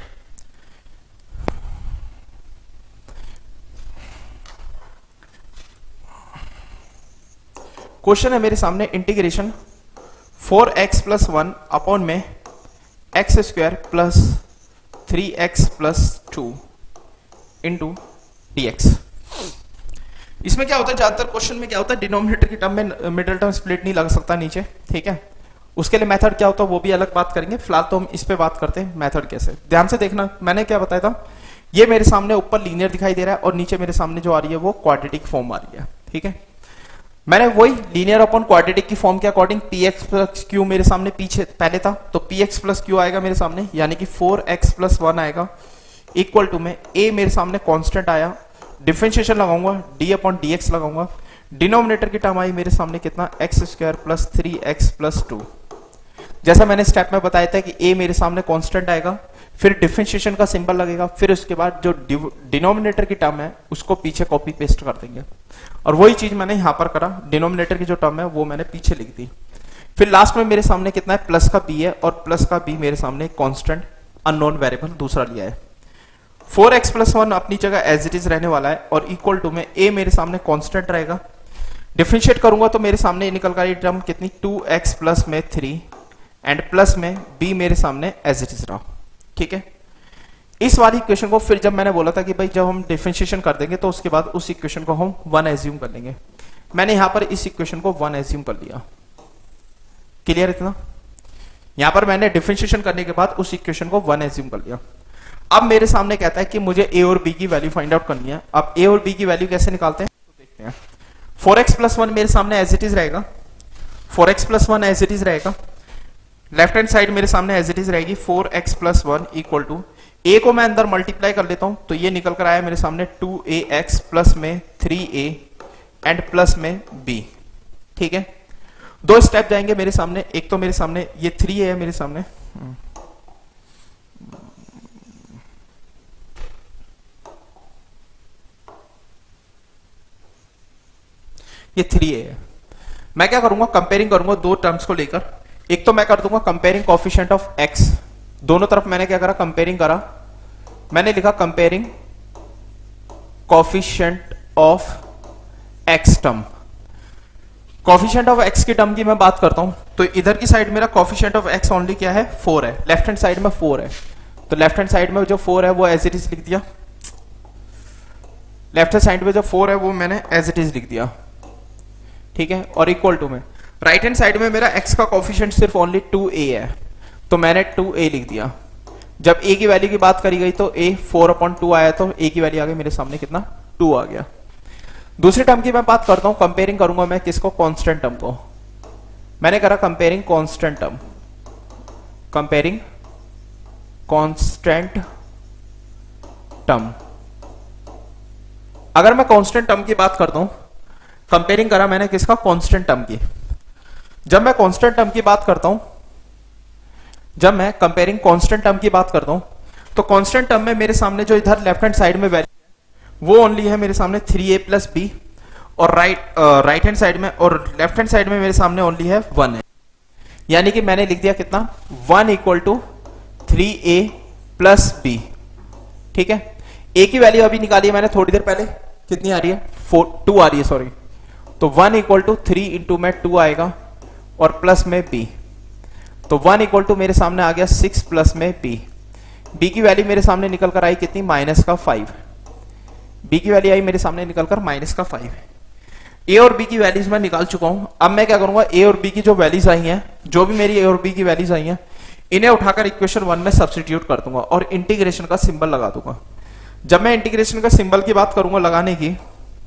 क्वेश्चन है मेरे सामने इंटीग्रेशन 4x प्लस 1 अपॉन में x square plus 3x plus 2 into dx। इसमें क्या होता है, ज्यादातर क्वेश्चन में क्या होता है, डिनोमिनेटर की टर्म में मिडिल टर्म स्प्लिट नहीं लग सकता नीचे, ठीक है। उसके लिए मेथड क्या होता है वो भी अलग बात करेंगे, फिलहाल तो हम इस पे बात करते हैं मेथड कैसे। ध्यान से देखना, मैंने क्या बताया था, ये मेरे सामने ऊपर लीनियर दिखाई दे रहा है और नीचे मेरे सामने जो आ रही है वो क्वाड्रेटिक फॉर्म आ रही है, ठीक है। मैंने वही लीनियर अपॉन क्वाड्रेटिक की फॉर्म के अकॉर्डिंग px प्लस क्यू मेरे सामने पीछे पहले था, तो px प्लस क्यू आएगा मेरे सामने, यानी कि 4x प्लस 1 आएगा, इक्वल टू में a मेरे सामने कांस्टेंट आया, डिफरेंशिएशन लगाऊंगा d अपॉन dx लगाऊंगा, डिनोमिनेटर की टर्म आई मेरे सामने कितना, x square plus 3x plus 2। जैसा मैंने स्टेप में बताया था कि a मेरे सामने कांस्टेंट आएगा, फिर डिफरेंशिएशन का सिंबल लगेगा, फिर उसके बाद जो डिनोमिनेटर की टर्म है उसको पीछे कॉपी पेस्ट कर देंगे, और वही चीज मैंने यहां पर करा, डिनोमिनेटर की जो टर्म है वो मैंने पीछे लिख दी। फिर लास्ट में मेरे सामने कितना है, प्लस का b है, और प्लस का b मेरे सामने कांस्टेंट अननोन वेरिएबल दूसरा लिया है। 4x प्लस 1 अपनी जगह एज इट इज रहने वाला है, और इक्वल टू में a मेरे सामने कांस्टेंट रहेगा, डिफरेंशिएट करूंगा तो मेरे सामने निकल कर टर्म कितनी, 2x प्लस में 3 एंड प्लस में b मेरे सामने एज इट इज रहा, ठीक है। इस वाली इक्वेशन को फिर जब मैंने बोला था कि भाई जब हम डिफरेंशिएशन कर देंगे तो उसके बाद उस इक्वेशन को हम 1 एज्यूम कर लेंगे, मैंने यहां पर इस इक्वेशन को 1 एज्यूम कर लिया। क्लियर इतना? यहां पर मैंने डिफरेंशिएशन करने के बाद उस इक्वेशन को 1 एज्यूम कर लिया। अब मेरे सामने कहता है कि मुझे a और b की वैल्यू फाइंड आउट करनी है। अब a और b की वैल्यू कैसे निकालते हैं तो देखते हैं। 4x प्लस 1 मेरे सामने एज इट इज रहेगा, 4x plus 1 as it is रहेगा, लेफ्ट हैंड साइड मेरे सामने एज इट इज रहेगी 4x plus 1 equal to a को मैं अंदर मल्टीप्लाई कर लेता हूं तो ये निकल कर आया मेरे सामने 2ax प्लस में 3a एंड प्लस में b, ठीक है। दो स्टेप जाएंगे मेरे सामने, एक तो मेरे सामने ये 3a है मेरे सामने, ये 3a है। मैं क्या करूंगा, कंपेयरिंग करूंगा दो टर्म्स को लेकर। एक तो मैं कर दूंगा कंपेयरिंग कोएफिशिएंट ऑफ x, दोनों तरफ मैंने क्या करा, कंपेयरिंग करा, मैंने लिखा comparing coefficient of x term. Coefficient of x की टर्म की मैं बात करता हूं तो इधर की साइड मेरा कोएफिशिएंट ऑफ x ओनली क्या है, 4 है, लेफ्ट हैंड साइड में 4 है, तो लेफ्ट हैंड साइड में जो 4 है वो एज इट इज लिख दिया, लेफ्ट हैंड साइड में जो 4 है वो मैंने एज इट इज लिख दिया, ठीक है। और इक्वल टू में राइट हैंड साइड में मेरा x का कोएफिशिएंट सिर्फ ओनली 2a है, तो मैंने 2a लिख दिया। जब a की वैल्यू की बात करी गई तो a 4/2 आया, तो a की वैल्यू आ गई मेरे सामने कितना, 2 आ गया। दूसरी टर्म की मैं बात करता हूं, कंपेयरिंग करूंगा मैं किसको, कांस्टेंट टर्म को। मैंने करा comparing constant term, comparing constant term. अगर मैं कांस्टेंट टर्म की बात करता हूं, कंपेयरिंग करा मैंने किसका, कांस्टेंट टर्म की। जब मैं कांस्टेंट टर्म की बात करता हूं, जब मैं कंपेयरिंग कांस्टेंट टर्म की बात करता हूं तो कांस्टेंट टर्म में मेरे सामने जो इधर लेफ्ट हैंड साइड में वैल्यू है वो ओनली है मेरे सामने 3a प्लस b, और राइट हैंड साइड में और लेफ्ट हैंड साइड में मेरे सामने ओनली है 1 है, यानी कि मैंने लिख दिया कितना, 1 equal to 3a plus b, ठीक है। a की वैल्यू अभी निकाली है मैंने थोड़ी देर पहले, कितनी आ रही है, 2 आ रही है, सॉरी, तो 1 इक्वल टू 3 इंटू में 2 आएगा और प्लस में b, तो 1 इक्वल टू मेरे सामने आ गया 6 प्लस में b। b की वैल्यू मेरे सामने निकल कर आई कितनी, -5। b की वैल्यू आई मेरे सामने निकल कर -5। a और b की वैल्यूज मैं निकाल चुका हूं। अब मैं क्या करूंगा, a और b की जो वैल्यूज आई हैं, जो भी मेरी a और b की वैल्यूज आई हैं, इन्हें उठाकर इक्वेशन 1 में सब्स्टिट्यूट कर दूंगा और इंटीग्रेशन का सिंबल लगा दूंगा। जब मैं इंटीग्रेशन का सिंबल की बात करूंगा लगाने की,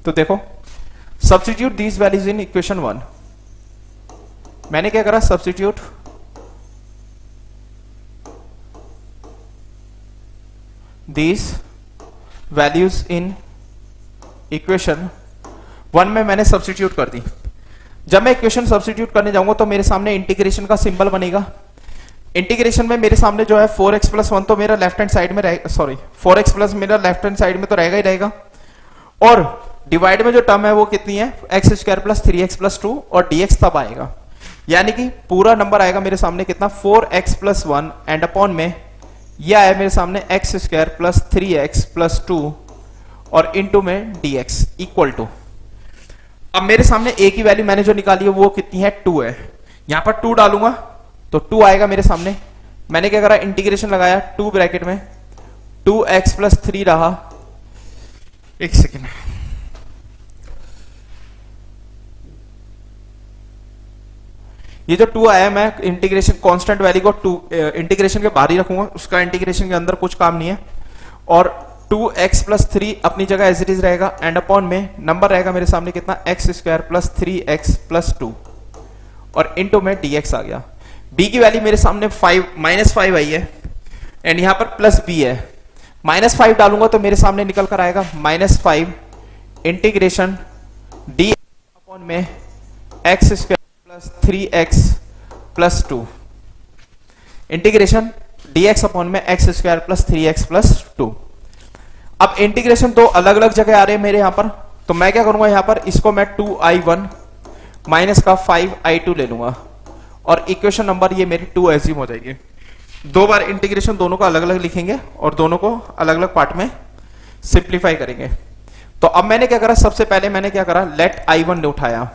तो देखो, substitute these values in equation 1। मैंने क्या करा, substitute these values in equation 1 में मैंने सब्स्टिट्यूट कर दी। जब मैं इक्वेशन सब्स्टिट्यूट करने जाऊंगा तो मेरे सामने इंटीग्रेशन का सिंबल बनेगा। इंटीग्रेशन में मेरे सामने जो है 4x प्लस 1 तो मेरा लेफ्ट हैंड साइड में रहेगा, सॉरी 4x प्लस मेरा लेफ्ट हैंड साइड में तो रहेगा ही रहेगा, और डिवाइड में जो टर्म है वो कितनी है, x square plus 3x plus 2, और dx तब आएगा, यानी कि पूरा नंबर आएगा मेरे सामने कितना, 4x प्लस 1 एंड अपॉन में यह आया मेरे सामने x square plus 3x plus 2 और इनटू में dx इक्वल टू। अब मेरे सामने a की वैल्यू मैंने जो निकाली है वो कितनी है, 2 है। यहां पर 2 डालूंगा तो 2 आएगा मेरे सामने। मैंने क्या करा, इंटीग्रेशन लगाया 2 ब्रैकेट में, 2x प्लस 3 रहा, एक सेकेंड, ये जो 2 आया मैं इंटीग्रेशन कांस्टेंट वैल्यू को 2 इंटीग्रेशन के बाहर ही रखूंगा, उसका इंटीग्रेशन के अंदर कुछ काम नहीं है। और 2x प्लस 3 अपनी जगह एज इट इज रहेगा, एंड अपॉन में नंबर रहेगा मेरे सामने कितना x square plus 3x plus 2 और इंटू में dx आ गया। b की वैल्यू मेरे सामने -5 आई है एंड यहां पर प्लस b है। -5 डालूंगा तो मेरे सामने निकल कर आएगा -5 इंटीग्रेशन डी अपॉन में x square plus 3x plus 2 integration dx upon में x square plus 3x plus 2। अब इंटीग्रेशन तो अलग अलग जगह आ रहे हैं मेरे यहां पर, तो मैं क्या करूंगा यहां पर इसको मैं 2i1 माइनस का 5i2 ले लूंगा और इक्वेशन नंबर ये मेरी 2 एज्यूम हो जाएगी। 2 बार इंटीग्रेशन दोनों को अलग अलग लिखेंगे और दोनों को अलग अलग पार्ट में सिंप्लीफाई करेंगे। तो अब मैंने क्या करा, सबसे पहले मैंने क्या करा, लेट i1 उठाया।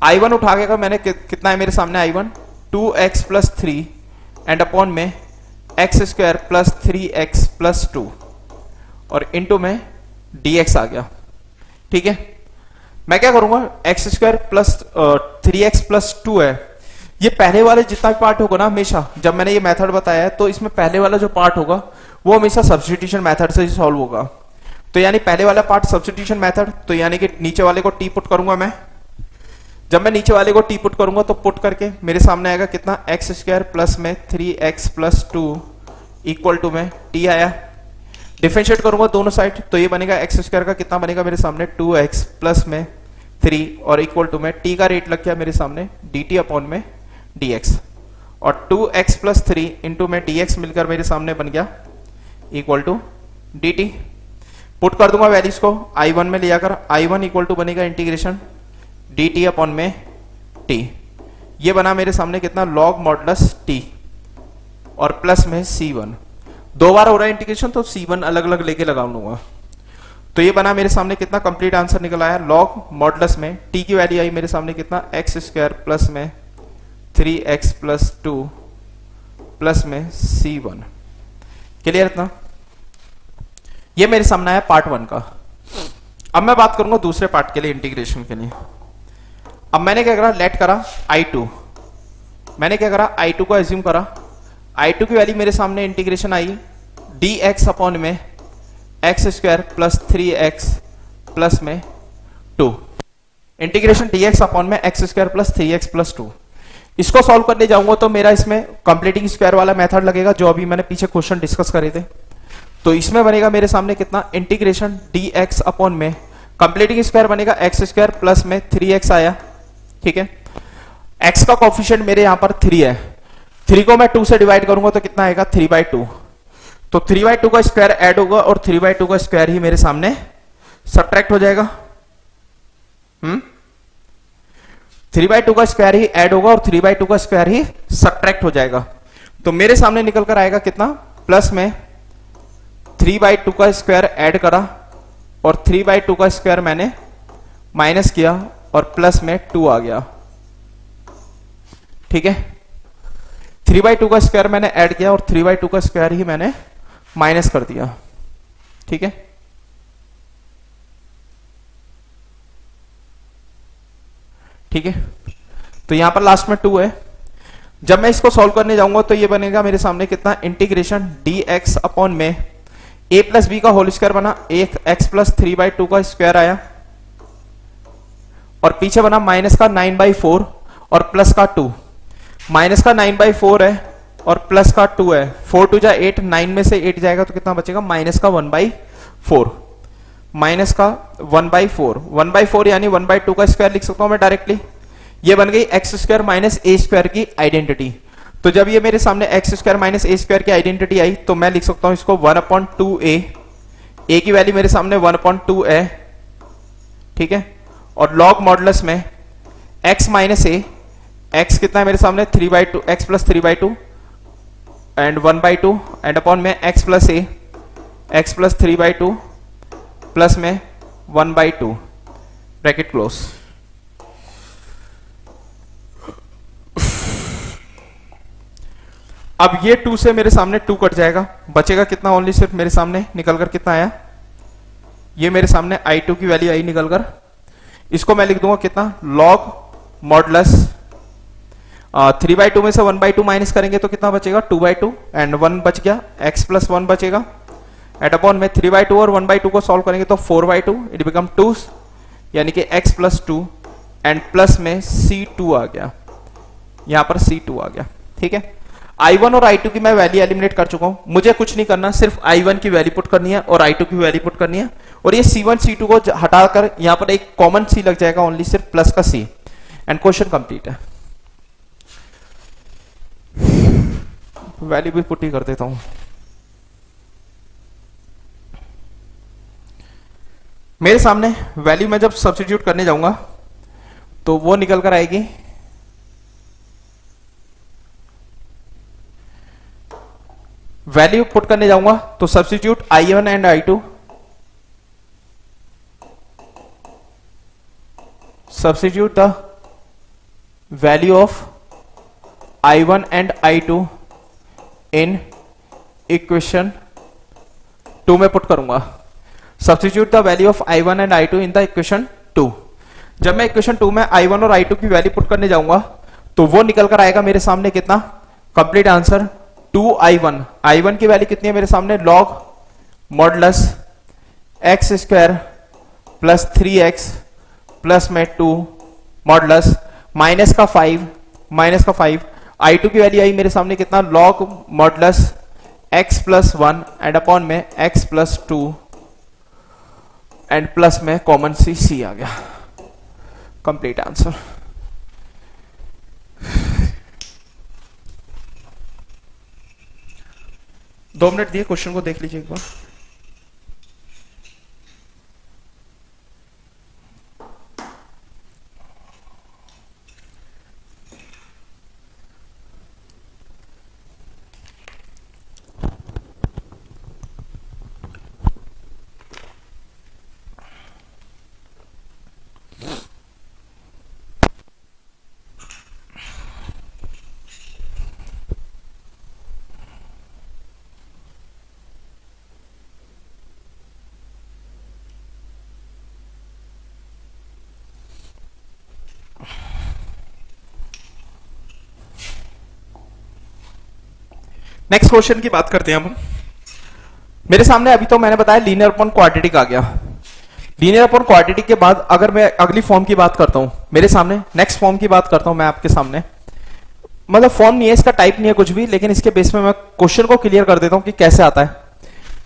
i1 उठा के मैंने कितना है मेरे सामने i1 2x plus 3 and upon में x square plus 3x plus 2 और इंटू में dx आ गया। ठीक है, मैं क्या करूंगा x square plus 3x plus 2 है, ये पहले वाले जितना भी पार्ट होगा ना, हमेशा जब मैंने ये मेथड बताया है तो इसमें पहले वाला जो पार्ट होगा वो हमेशा सब्स्टिट्यूशन मेथड से ही सॉल्व होगा। तो यानी पहले वाला पार्ट सब्स्टिट्यूशन मेथड, तो यानी कि नीचे वाले को टी पुट करूंगा मैं। जब मैं नीचे वाले को टी पुट करूंगा तो पुट करके मेरे सामने आएगा कितना एक्स स्क्वायर प्लस में 3x प्लस 2 इक्वल टू में टी आया। डिफरेंशिएट करूंगा दोनों साइड तो ये बनेगा एक्स स्क्वायर का कितना बनेगा मेरे सामने 2x प्लस में 3 और इक्वल टू में टी का रेट लग गया मेरे सामने dt अपॉन में dx और 2x प्लस 3 इंटू में dx मिलकर मेरे सामने बन गया इक्वल टू dt। पुट कर दूंगा वैल्यूज को i1 में ले जाकर, i1 इक्वल टू बनेगा इंटीग्रेशन dt अपॉन में t, ये बना मेरे सामने कितना लॉग मॉडुलस t और प्लस में c1। 2 बार हो रहा है इंटीग्रेशन तो c1 अलग अलग लेके लगा लूंगा। तो ये बना मेरे सामने कितना कंप्लीट आंसर निकल आया, लॉग मॉडुलस में t की वैल्यू आई मेरे सामने कितना एक्स स्क्वायर प्लस में 3x प्लस 2 प्लस में c1। क्लियर इतना? ये मेरे सामने आया पार्ट 1 का। अब मैं बात करूंगा दूसरे पार्ट के लिए, इंटीग्रेशन के लिए। अब मैंने क्या करा, लेट करा i2, मैंने क्या करा i2 को एज्यूम करा। i2 की वैल्यू मेरे सामने इंटीग्रेशन आई dx अपॉन में x square plus 3x plus में 2 इंटीग्रेशन dx अपॉन में x square plus 3x plus 2। इसको सॉल्व करने जाऊंगा तो मेरा इसमें कंप्लीटिंग स्क्वायर वाला मेथड लगेगा जो अभी मैंने पीछे क्वेश्चन डिस्कस करे थे। तो इसमें बनेगा मेरे सामने कितना इंटीग्रेशन dx अपॉन में कंप्लीटिंग स्क्वायर बनेगा एक्स स्क्वायर प्लस में 3x आया। ठीक है, x का कोफिशिएंट मेरे यहां पर 3 है, 3 को मैं 2 से डिवाइड करूंगा तो कितना आएगा 3/2। तो 3/2 का स्क्वायर ऐड होगा और 3/2 का स्क्वायर ही मेरे सामने सब्ट्रैक्ट हो जाएगा। 3/2 का स्क्वायर ही ऐड होगा और 3/2 का स्क्वायर ही सब्ट्रैक्ट हो जाएगा। तो मेरे सामने निकल कर आएगा कितना, प्लस में 3/2 का स्क्वायर ऐड करा और 3/2 का स्क्वायर मैंने माइनस किया और प्लस में 2 आ गया। ठीक है, 3/2 का स्क्वायर मैंने ऐड किया और 3/2 का स्क्वायर ही मैंने माइनस कर दिया। ठीक है, ठीक है, तो यहां पर लास्ट में 2 है। जब मैं इसको सॉल्व करने जाऊंगा तो ये बनेगा मेरे सामने कितना इंटीग्रेशन dx अपॉन में a प्लस बी का होल स्क्वायर बना, एक x प्लस 3/2 का स्क्वायर आया और पीछे बना माइनस का 9/4 और प्लस का 2। माइनस का 9/4 है और प्लस का 2 है, 4 2 जा 8, 9 में से 8 जाएगा तो कितना बचेगा माइनस का 1/4, माइनस का 1/4 यानी 1/2 का स्क्वायर लिख सकता हूं मैं डायरेक्टली। ये बन गई x square minus a square की आइडेंटिटी। तो जब ये मेरे सामने x square minus a square की आइडेंटिटी आई तो मैं लिख सकता हूं इसको 1/2a, ए की वैल्यू मेरे सामने 1/2 है। ठीक है, और लॉग मॉडुलस में x माइनस ए, x कितना है मेरे सामने 3/2, x plus 3/2 and 1/2 and upon में x प्लस ए, x प्लस 3/2 प्लस में 1/2 ब्रैकेट क्लोज। अब ये 2 से मेरे सामने 2 कट जाएगा, बचेगा कितना, ओनली सिर्फ मेरे सामने निकल कर कितना आया, ये मेरे सामने I2 की वैल्यू आई निकल कर। इसको मैं लिख दूंगा कितना, लॉग मॉडुलस 3/2 में से 1/2 माइनस करेंगे तो कितना बचेगा, 2/2 एंड 1 बच गया, x प्लस 1 बचेगा एट अपॉन में 3/2 और 1/2 को सॉल्व करेंगे तो 4/2 इट बिकम 2, यानी कि x प्लस 2 एंड प्लस में C2 आ गया, यहां पर C2 आ गया। ठीक है, I1 और I2 की मैं वैल्यू एलिमिनेट कर चुका हूं, मुझे कुछ नहीं करना, सिर्फ I1 की वैल्यू पुट करनी है और I2 की वैल्यू पुट करनी है, और ये C1 C2 को हटाकर यहां पर एक कॉमन C लग जाएगा, ओनली सिर्फ प्लस का C, एंड क्वेश्चन कंप्लीट है। वैल्यू भी पुट ही कर देता हूं। मेरे सामने वैल्यू में जब सब्स्टिट्यूट करने जाऊंगा तो वो निकल कर आएगी, वैल्यू पुट करने जाऊंगा तो substitute I1 and I2, substitute the value of I1 and I2 in equation 2 में पुट करूंगा। Substitute the value of I1 and I2 in the equation 2। जब मैं इक्वेशन 2 में I1 और I2 की वैल्यू पुट करने जाऊंगा तो वो निकल कर आएगा मेरे सामने कितना, कंप्लीट आंसर 2I1। I1 की वैल्यू कितनी है मेरे सामने, log modulus x square plus 3x plus में 2 मॉडुलस माइनस का 5 I2 की वैल्यू आई मेरे सामने कितना, log modulus x plus 1 and upon में x प्लस 2 एंड प्लस में कॉमन C आ गया, कंप्लीट आंसर। दो मिनट दिए, क्वेश्चन को देख लीजिए एक बार। नेक्स्ट क्वेश्चन की बात करते हैं हम। मेरे सामने अभी तो मैंने बताया लीनियर अपॉन क्वाड्रेटिक आ गया। लीनियर अपॉन क्वाड्रेटिक के बाद अगर मैं अगली फॉर्म की बात करता हूं, मेरे सामने नेक्स्ट फॉर्म की बात करता हूं मैं आपके सामने, मतलब फॉर्म नहीं है इसका, टाइप नहीं है कुछ भी, लेकिन इसके बेस में मैं क्वेश्चन को क्लियर कर देता हूं कि कैसे आता है।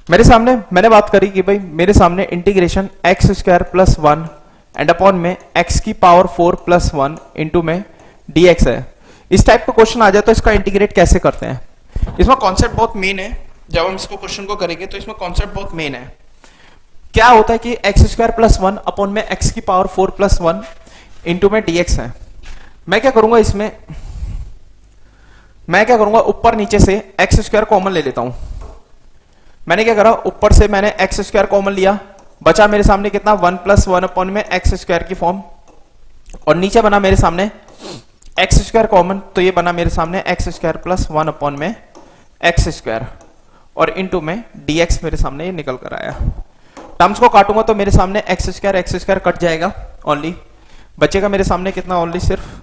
मेरे सामने मैंने बात करी कि भाई मेरे सामने integration x square plus 1 and upon में x की पावर 4 प्लस 1 इंटू में dx है। इस टाइप का क्वेश्चन आ जाए तो इसका इंटीग्रेट कैसे करते हैं, इसमें कॉन्सेप्ट बहुत मेन है। जब हम इसको क्वेश्चन को करेंगे तो इसमें कॉन्सेप्ट बहुत मेन है। क्या होता है कि एक्स स्क्वायर प्लस 1 अपॉन में x की पावर 4 प्लस 1 इंटू में dx है। मैं क्या करूंगा इसमें, मैं क्या करूंगा ऊपर नीचे से एक्स स्क्वायर कॉमन ले लेता हूं। मैंने क्या करा, ऊपर से मैंने एक्स स्क्वायर कॉमन लिया, बचा मेरे सामने कितना 1 प्लस 1 अपॉन में एक्स स्क्वायर की फॉर्म, और नीचे बना मेरे सामने एक्स स्क्वायर कॉमन, तो ये बना मेरे सामने एक्स स्क्वायर प्लस 1 अपॉन में एक्स स्क्वायर, और इंटू में dx मेरे सामने ये निकल कर आया। टर्म्स को काटूंगा तो मेरे सामने एक्स स्क्वायर कट जाएगा, ओनली बचेगा मेरे सामने कितना, ओनली सिर्फ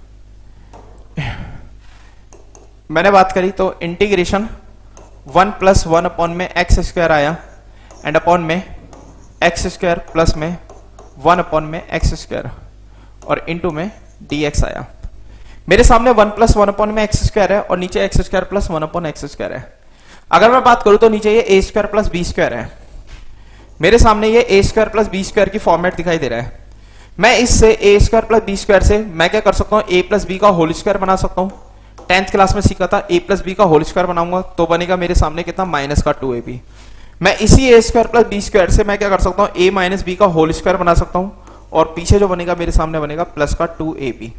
मैंने बात करी तो इंटीग्रेशन 1 प्लस 1 अपॉन में एक्स स्क्वायर आया एंड अपॉन में एक्स स्क्वायर प्लस में 1 अपॉन में एक्स स्क्वायर और इंटू में dx आया। मेरे सामने 1 प्लस 1 अपॉन में एक्स स्क्वायर है और नीचे x square plus 1 upon x square है। अगर मैं बात करूं तो नीचे ये ए स्क्वायर प्लस बी स्क्वायर है, मेरे सामने ये ए स्क्वायर प्लस बी स्क्वायर की फॉर्मेट दिखाई दे रहा है। मैं इससे ए स्क्वायर प्लस बी स्क्वायर से मैं क्या कर सकता हूं, ए प्लस बी का होल स्क्वायर बना सकता हूं। 10th क्लास में सीखा था, ए प्लस बी का होल स्क्वायर बनाऊंगा तो बनेगा मेरे सामने कितना, माइनस का 2ab। मैं इसी ए स्क्वायर प्लस बी स्क्वायर से मैं क्या कर सकता हूं, ए माइनस बी का होल स्क्वायर बना सकता हूं, और पीछे जो बनेगा मेरे सामने बनेगा प्लस का 2ab।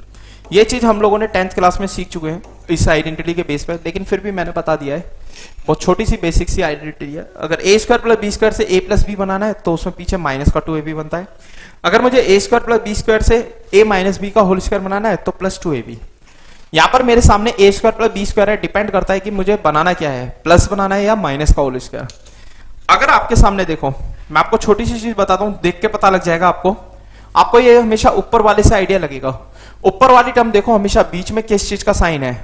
ये चीज हम लोगों ने 10th क्लास में सीख चुके हैं इस आइडेंटिटी के बेस पर, लेकिन फिर भी मैंने बता दिया है, बहुत छोटी सी बेसिक सी आइडेंटिटी है। अगर ए स्क्वायर प्लस बी स्क्वायर से ए प्लस बी बनाना है तो उसमें पीछे माइनस का 2ab बनता है। अगर मुझे ए स्क्वायर प्लस बी स्क्वायर से ए माइनस बी का होल स्क्वायर बनाना है तो प्लस 2ab। यहां पर मेरे सामने ए स्क्वायर प्लस बी स्क्वायर है, डिपेंड करता है कि मुझे बनाना क्या है, प्लस बनाना है या माइनस का होल स्क्वायर। अगर आपके सामने देखो, मैं आपको छोटी सी चीज बताता हूं, देख के पता लग जाएगा आपको ये हमेशा ऊपर वाले से आइडिया लगेगा। ऊपर वाली टर्म देखो, हमेशा बीच में किस चीज का साइन है,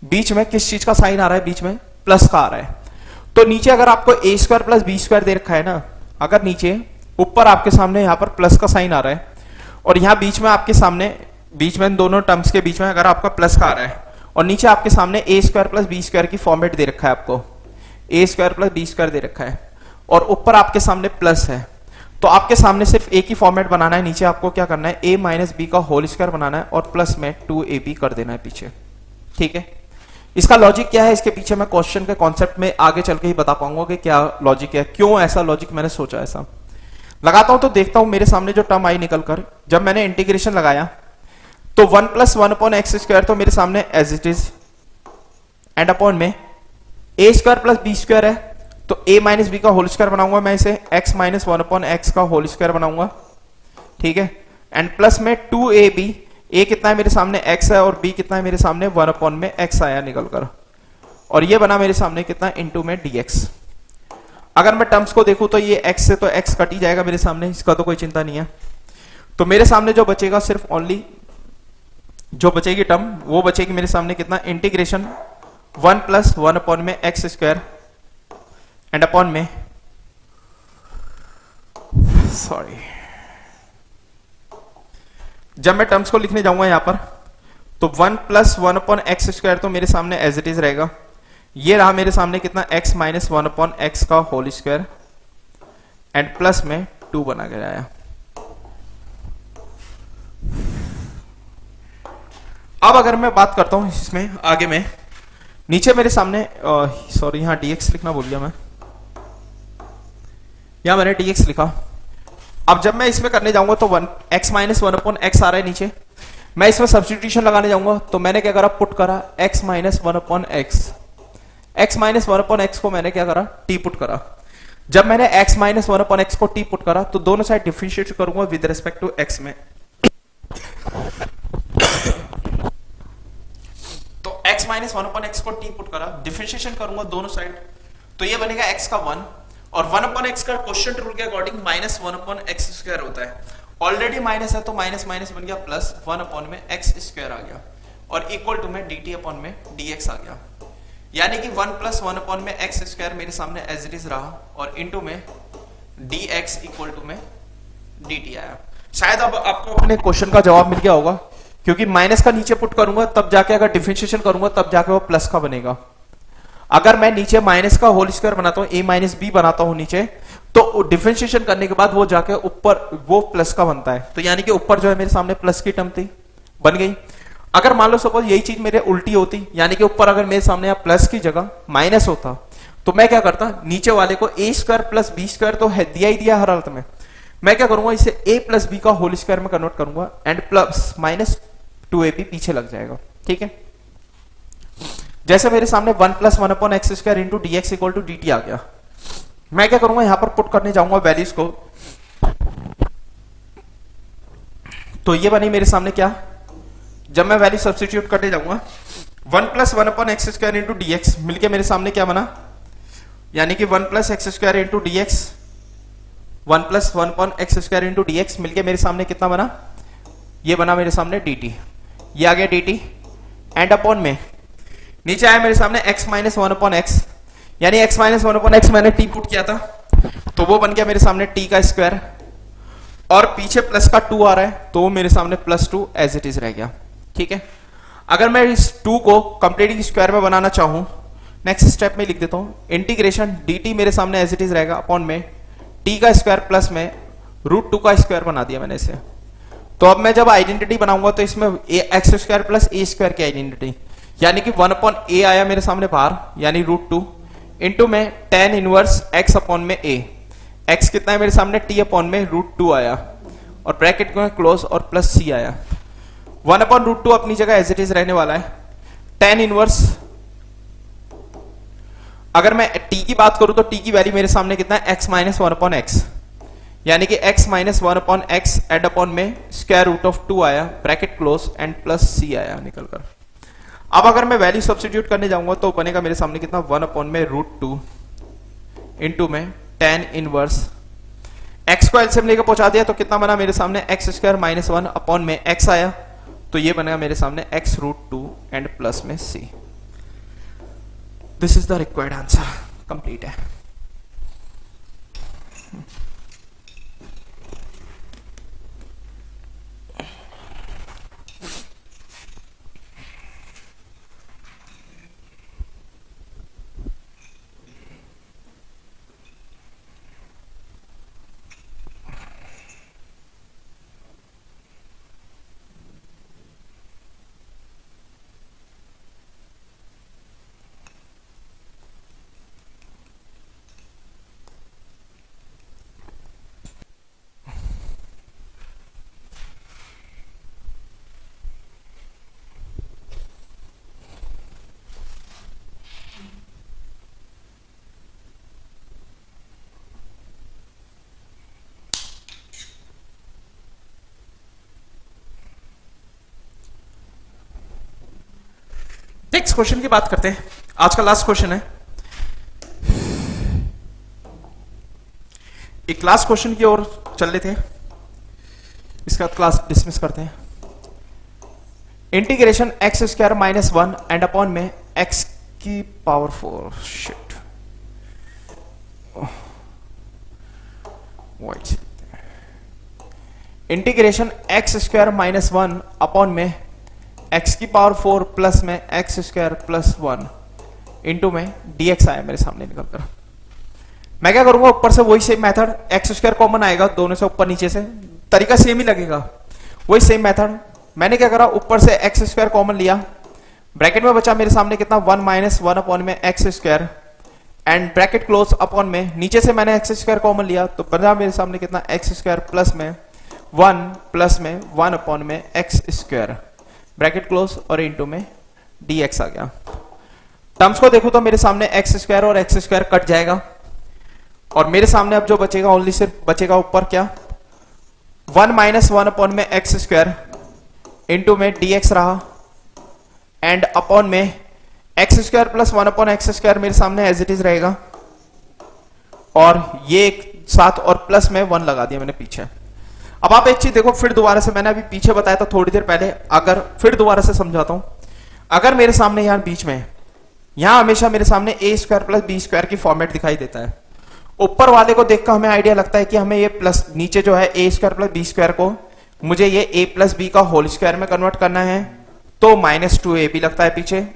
बीच में किस चीज का साइन आ रहा है, बीच में प्लस का आ रहा है। तो नीचे अगर आपको ए स्क्वायर प्लस बी स्क्वायर दे रखा है ना, अगर नीचे ऊपर आपके सामने यहां पर प्लस का साइन आ रहा है और यहां बीच में आपके सामने, बीच में दोनों टर्म्स के बीच में अगर आपका प्लस का आ रहा है और नीचे आपके सामने ए स्क्वायर प्लस बी स्क्वायर की फॉर्मेट दे रखा है, आपको ए स्क्वायर प्लस बी स्क्वायर दे रखा है और ऊपर आपके सामने प्लस है, तो आपके सामने सिर्फ ए की फॉर्मेट बनाना है, नीचे आपको क्या करना है, ए माइनस बी का होल स्क्वायर बनाना है और प्लस में 2ab कर देना है पीछे। ठीक है, इसका लॉजिक क्या है, इसके पीछे मैं क्वेश्चन के कॉन्सेप्ट में आगे चल के ही बता पाऊंगा कि क्या लॉजिक है, क्यों ऐसा लॉजिक मैंने सोचा। ऐसा लगाता हूं तो देखता हूं मेरे सामने जो टर्म आई निकल कर, जब मैंने इंटीग्रेशन लगाया तो 1 प्लस 1 अपॉन एक्स स्क्वायर तो मेरे सामने as it is, and upon में a square plus b square है तो ए माइनस बी का होल स्क्वायर बनाऊंगा मैं इसे, एक्स माइनस 1 अपॉन एक्स का होल स्क्वायर बनाऊंगा। ठीक है, एंड प्लस में 2ab, ए कितना है मेरे सामने x है और b कितना है मेरे सामने 1 अपॉन में x आया निकल कर, और ये बना मेरे सामने कितना, इनटू में dx। अगर मैं टर्म्स को देखूं तो ये x से तो x कट ही जाएगा मेरे सामने, इसका तो कोई चिंता नहीं है। तो मेरे सामने जो बचेगा सिर्फ ओनली जो बचेगी टर्म, वो बचेगी मेरे सामने कितना, इंटीग्रेशन 1 प्लस 1 अपॉन में एक्स स्क्वायर एंड अपॉन में, सॉरी, जब मैं टर्म्स को लिखने जाऊंगा यहां पर तो 1 प्लस 1 अपॉन एक्स स्क्वायर तो मेरे सामने एज इट इज रहेगा, ये रहा मेरे सामने कितना, x माइनस 1 अपॉन एक्स का होल स्क्वायर एंड प्लस में 2 बना के आया। अब अगर मैं बात करता हूं इसमें आगे में, नीचे मेरे सामने, सॉरी यहां dx लिखना भूल गया मैं, यहां मैंने dx लिखा। अब जब मैं इसमें करने जाऊंगा तो x माइनस 1 अपॉन एक्स आ रहा है नीचे, मैं इसमें सब्स्टिट्यूशन लगाने जाऊंगा तो मैंने क्या करा, पुट करा x minus 1 upon x, x minus 1 upon x को मैंने क्या करा, t पुट करा। जब मैंने x माइनस 1 अपॉन एक्स को t पुट करा तो दोनों साइड डिफरेंशिएट करूंगा विद रिस्पेक्ट टू x में, तो x माइनस 1 अपॉन एक्स को t पुट करा, डिफरेंशिएशन करूंगा दोनों साइड, तो ये बनेगा x का 1 और 1 अपॉन एक्स का क्वोशिएंट रूल के according minus 1 upon x square होता है, ऑलरेडी माइनस है तो माइनस माइनस बन गया प्लस, 1 अपॉन में एक्स स्क्वायर आ गया और इक्वल टू में dt अपॉन में dx आ गया, यानी कि 1 प्लस 1 अपॉन में एक्स स्क्वायर मेरे सामने एज इट इज रहा और इनटू में dx इक्वल टू में dt आया। शायद अब आपको अपने क्वेश्चन का जवाब मिल गया होगा, क्योंकि माइनस का नीचे पुट करूंगा तब जाके, अगर डिफरेंशिएशन करूंगा तब जाके वो प्लस का बनेगा। अगर मैं नीचे माइनस का होल स्क्वायर बनाता हूं, a माइनस बी बनाता हूं नीचे, तो डिफरेंशिएशन करने के बाद वो जाके ऊपर वो प्लस का बनता है, तो यानी कि ऊपर जो है मेरे सामने प्लस की टर्म थी, बन गई। अगर मान लो सपोज यही चीज मेरे उल्टी होती, यानी कि ऊपर अगर मेरे सामने यहाँ प्लस की जगह माइनस होता, तो मैं क्या करता, नीचे वाले को ए स्क्वायर प्लस बी स्क्वायर तो है दिया ही दिया हर हालत में, मैं क्या करूंगा, इसे a प्लस बी का होल स्क्वायर में कन्वर्ट करूंगा एंड प्लस माइनस 2ab पीछे लग जाएगा। ठीक है, जैसे मेरे सामने 1 plus 1 upon x square into dx equal to dt आ गया, मैं क्या करूंगा, यहां पर पुट करने जाऊंगा वैल्यूज को, तो ये बनी मेरे सामने क्या, जब मैं वैल्यू सब्स्टिट्यूट करने जाऊंगा 1 plus 1 upon x square into dx मिलके मेरे सामने क्या बना, यानी कि 1 plus x square into dx, 1 plus 1 upon x square into dx मिलके मेरे सामने कितना बना, ये बना मेरे सामने dt, ये आ गया dt एंड अपॉन में नीचे आया मेरे सामने x माइनस 1 अपॉन एक्स, यानी x माइनस 1 अपॉन एक्स मैंने t पुट किया था तो वो बन गया मेरे सामने t का स्क्वायर, और पीछे प्लस का 2 आ रहा है तो वो मेरे सामने प्लस 2 एज इट इज रह गया। ठीक है, अगर मैं इस 2 को कंप्लीटली स्क्वायर में बनाना चाहूं, नेक्स्ट स्टेप में लिख देता हूं, इंटीग्रेशन dt मेरे सामने एज इट इज रहेगा अपॉन में t का स्क्वायर प्लस में √2 का स्क्वायर बना दिया मैंने इसे। तो अब मैं जब आइडेंटिटी बनाऊंगा तो इसमें एक्स स्क्वायर प्लस ए स्क्वायर की आइडेंटिटी, यानी कि 1 अपॉन ए आया मेरे सामने बाहर, यानी √2 इंटू में tan इनवर्स x अपॉन में a, x कितना है मेरे सामने t अपॉन में √2 आया और ब्रैकेट में क्लोज और प्लस c आया, 1 अपॉन √2 अपनी जगह एज इट इज रहने वाला है, tan इनवर्स, अगर मैं t की बात करूं तो t की वैल्यू मेरे सामने कितना है, x माइनस 1 अपॉन एक्स, यानी कि x माइनस 1 अपॉन एक्स एड अपॉन में स्क्वायर रूट ऑफ 2 आया, bracket close and plus c आया निकल कर। अब अगर मैं वैल्यू सब्स्टिट्यूट करने जाऊंगा तो बनेगा मेरे सामने कितना 1 अपॉन में √2 इंटू में tan इनवर्स x को एलसीएम लेकर पहुंचा दिया तो कितना बना मेरे सामने x² माइनस 1 अपॉन में x आया, तो ये बनेगा मेरे सामने x√2 एंड प्लस में c। This is the required answer, complete है। नेक्स्ट क्वेश्चन की बात करते हैं, आज का लास्ट क्वेश्चन है। एक लास्ट क्वेश्चन की ओर चल लेते हैं, इसका क्लास डिसमिस करते हैं। Integration x² minus 1 and upon में x की power 4 shit integration x² minus 1 upon में x की पावर 4 प्लस में x² प्लस 1 इंटू में dx आया मेरे सामने निकल कर। मैं क्या करूंगा, ऊपर से वही सेम मेथड, x² कॉमन आएगा दोनों से, ऊपर नीचे से तरीका सेम ही लगेगा, वही सेम मेथड। मैंने क्या करा, ऊपर से x² कॉमन लिया, ब्रैकेट में बचा मेरे सामने कितना 1 माइनस 1 अपॉन में x² and bracket close upon में नीचे से मैंने x² कॉमन लिया तो बचा मेरे सामने कितना x² प्लस में 1 प्लस में 1 अपॉन में x² ब्रैकेट क्लोज और इनटू में dx आ गया। टर्म्स को देखो तो मेरे सामने x² और x² कट जाएगा और मेरे सामने अब जो बचेगा ओनली सिर्फ बचेगा ऊपर क्या 1 माइनस 1 अपॉन में x² इंटू में dx रहा एंड अपॉन में x² प्लस 1 अपॉन x² मेरे सामने एज इट इज रहेगा और ये एक साथ और प्लस में 1 लगा दिया मैंने पीछे। अब आप एक चीज देखो, फिर दोबारा से मैंने अभी पीछे बताया था थोड़ी देर पहले, अगर फिर दोबारा से समझाता हूं। अगर मेरे सामने यहां बीच में यहां हमेशा मेरे सामने a² प्लस b² की फॉर्मेट दिखाई देता है, ऊपर वाले को देखकर हमें आइडिया लगता है कि हमें ये प्लस नीचे जो है a² प्लस b² को मुझे ये a प्लस b का होल स्क्वायर में कन्वर्ट करना है तो -2ab लगता है पीछे।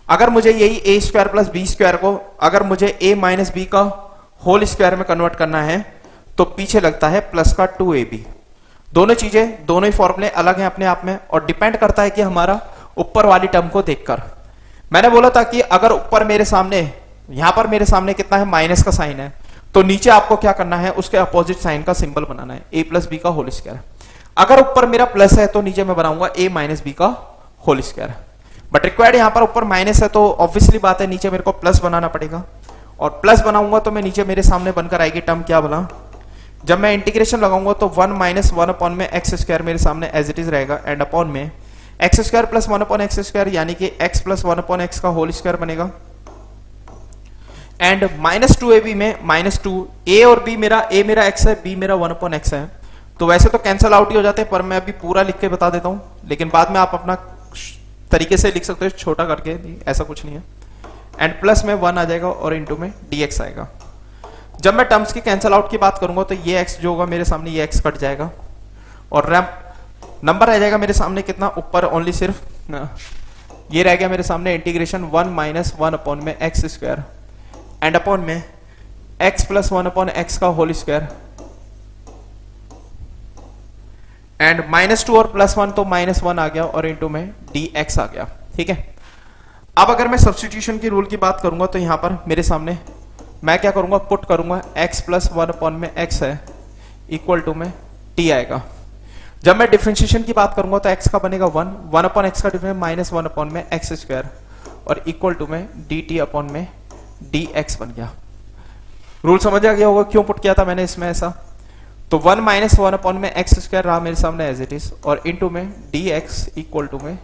अगर मुझे यही a² प्लस b² को अगर मुझे a माइनस b का होल स्क्वायर में कन्वर्ट करना है तो पीछे लगता है प्लस का 2ab। दोनों चीजें, दोनों ही फॉर्मूले अलग हैं अपने आप में और डिपेंड करता है कि हमारा ऊपर वाली टर्म को देखकर। मैंने बोला था कि अगर ऊपर मेरे सामने यहां पर मेरे सामने कितना है माइनस का साइन है तो नीचे आपको क्या करना है, उसके अपोजिट साइन का सिंबल बनाना है, a प्लस बी का होल स्क्वायर। अगर ऊपर मेरा प्लस है तो नीचे मैं बनाऊंगा a माइनस बी का होल स्क्वायर, बट रिक्वायर्ड यहां पर ऊपर माइनस है तो ऑब्वियसली बात है नीचे मेरे को प्लस बनाना पड़ेगा और प्लस बनाऊंगा तो मैं नीचे मेरे सामने बनकर आएगी टर्म क्या बना, जब मैं इंटीग्रेशन लगाऊंगा तो 1 माइनस 1 अपॉन में x² मेरे सामने एज इट इज रहेगा एंड अपॉन में x² प्लस 1 अपॉन x² यानी कि x प्लस 1 अपॉन x का होल स्क्वायर बनेगा एंड -2ab में -2 a और b मेरा a मेरा x है, b मेरा 1 अपॉन x है, तो वैसे तो कैंसिल आउट ही हो जाते हैं पर मैं अभी पूरा लिख के बता देता हूं, लेकिन बाद में आप अपना तरीके से लिख सकते हो छोटा करके, ऐसा कुछ नहीं है। एंड प्लस में 1 आ जाएगा और इनटू में dx आएगा। जब मैं टर्म्स की कैंसिल आउट की बात करूंगा तो ये x जो होगा मेरे सामने ये x कट जाएगा और नंबर रह जाएगा मेरे सामने कितना, ऊपर ओनली सिर्फ ये रह गया मेरे सामने इंटीग्रेशन 1 माइनस 1 अपॉन में x² एंड अपॉन में x प्लस 1 अपॉन x का होल स्क्वायर एंड -2 और +1 तो -1 आ गया और इनटू में dx आ गया। ठीक है, अब अगर मैं सब्स्टिट्यूशन की रूल की बात करूंगा तो यहां पर मेरे सामने मैं क्या करूंगा, पुट करूंगा x प्लस 1 अपॉन में x है इक्वल टू में t आएगा। जब मैं डिफरेंशिएशन की बात करूंगा तो x का बनेगा 1 अपॉन x का डिफरेंस -1 अपॉन में x² और इक्वल टू में dt अपॉन में dx बन गया। रूल समझ आ गया होगा क्यों पुट किया था मैंने इसमें ऐसा, तो 1 माइनस 1 अपॉन में x² रहा मेरे सामने एज इट इज और इनटू में dx इक्वल टू में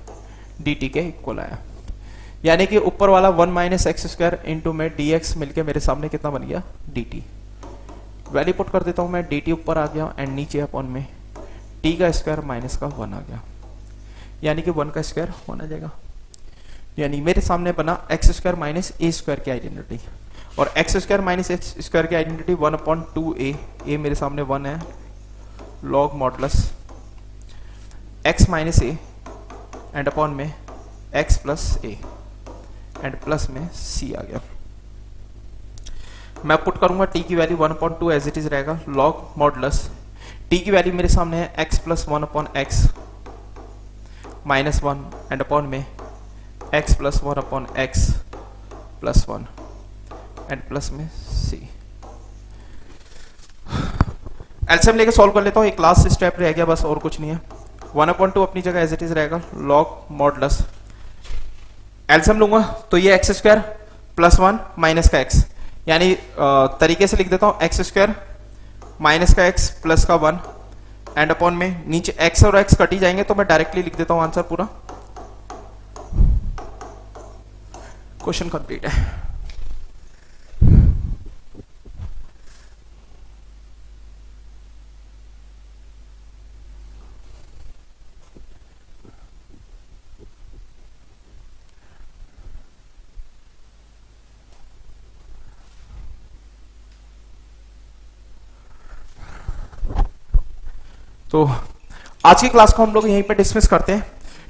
dt के इक्वल आया। यानी कि ऊपर वाला 1 माइनस एक्स स्क्वायर इंटू में डी एक्स मिलकर मेरे सामने कितना बन गया, डी टी। वैल्यू पुट कर देता हूं मैं, डी टी ऊपर आ गया एंड नीचे अपॉन में टी का स्क्वायर माइनस का 1 आ गया, यानी कि 1 का स्क्वायर 1 आ जाएगा। यानी मेरे सामने बना x square minus a square की आइडेंटिटी, और x square minus x square की आइडेंटिटी 1/2a, ए मेरे सामने 1 है, log modulus x minus a and upon में x plus a and plus में सी आ गया। मैं पुट करूंगा टी की वैल्यू 1/2 एज इट इज रहेगा, लॉग मॉडुलस टी की वैल्यू मेरे सामने है x plus 1/x minus 1 and upon में x plus 1/x plus 1 and plus में सी। एलसीएम लेके सॉल्व कर लेता हूं, एक लास्ट स्टेप रह गया बस, और कुछ नहीं है। 1/2 अपनी जगह एज इट इज रहेगा, लॉग मॉडुलस एलसीएम लूंगा तो ये एक्स स्क्वायर प्लस 1 माइनस का एक्स, यानी तरीके से लिख देता हूं एक्स स्क्वायर माइनस का एक्स प्लस का 1 एंड अपॉन में नीचे एक्स और एक्स कट ही जाएंगे तो मैं डायरेक्टली लिख देता हूं आंसर पूरा। क्वेश्चन कंप्लीट है। तो आज की क्लास को हम लोग यहीं पे डिसमिस करते हैं।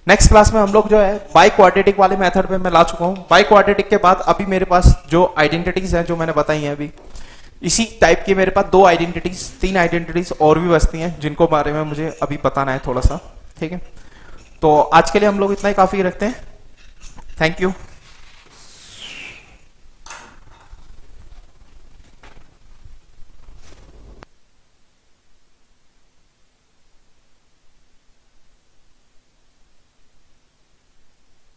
नेक्स्ट क्लास में हम लोग जो है बाई क्वाड्रेटिक वाले मेथड पे मैं ला चुका हूँ। बाई क्वाड्रेटिक के बाद अभी मेरे पास जो आइडेंटिटीज हैं जो मैंने बताई हैं, अभी इसी टाइप की मेरे पास 2 आइडेंटिटीज 3 आइडेंटिटीज और भी बचती हैं जिनको बारे में मुझे अभी बताना है थोड़ा सा, ठीक है। तो आज के लिए हम लोग इतना ही काफी रखते हैं। Thank you.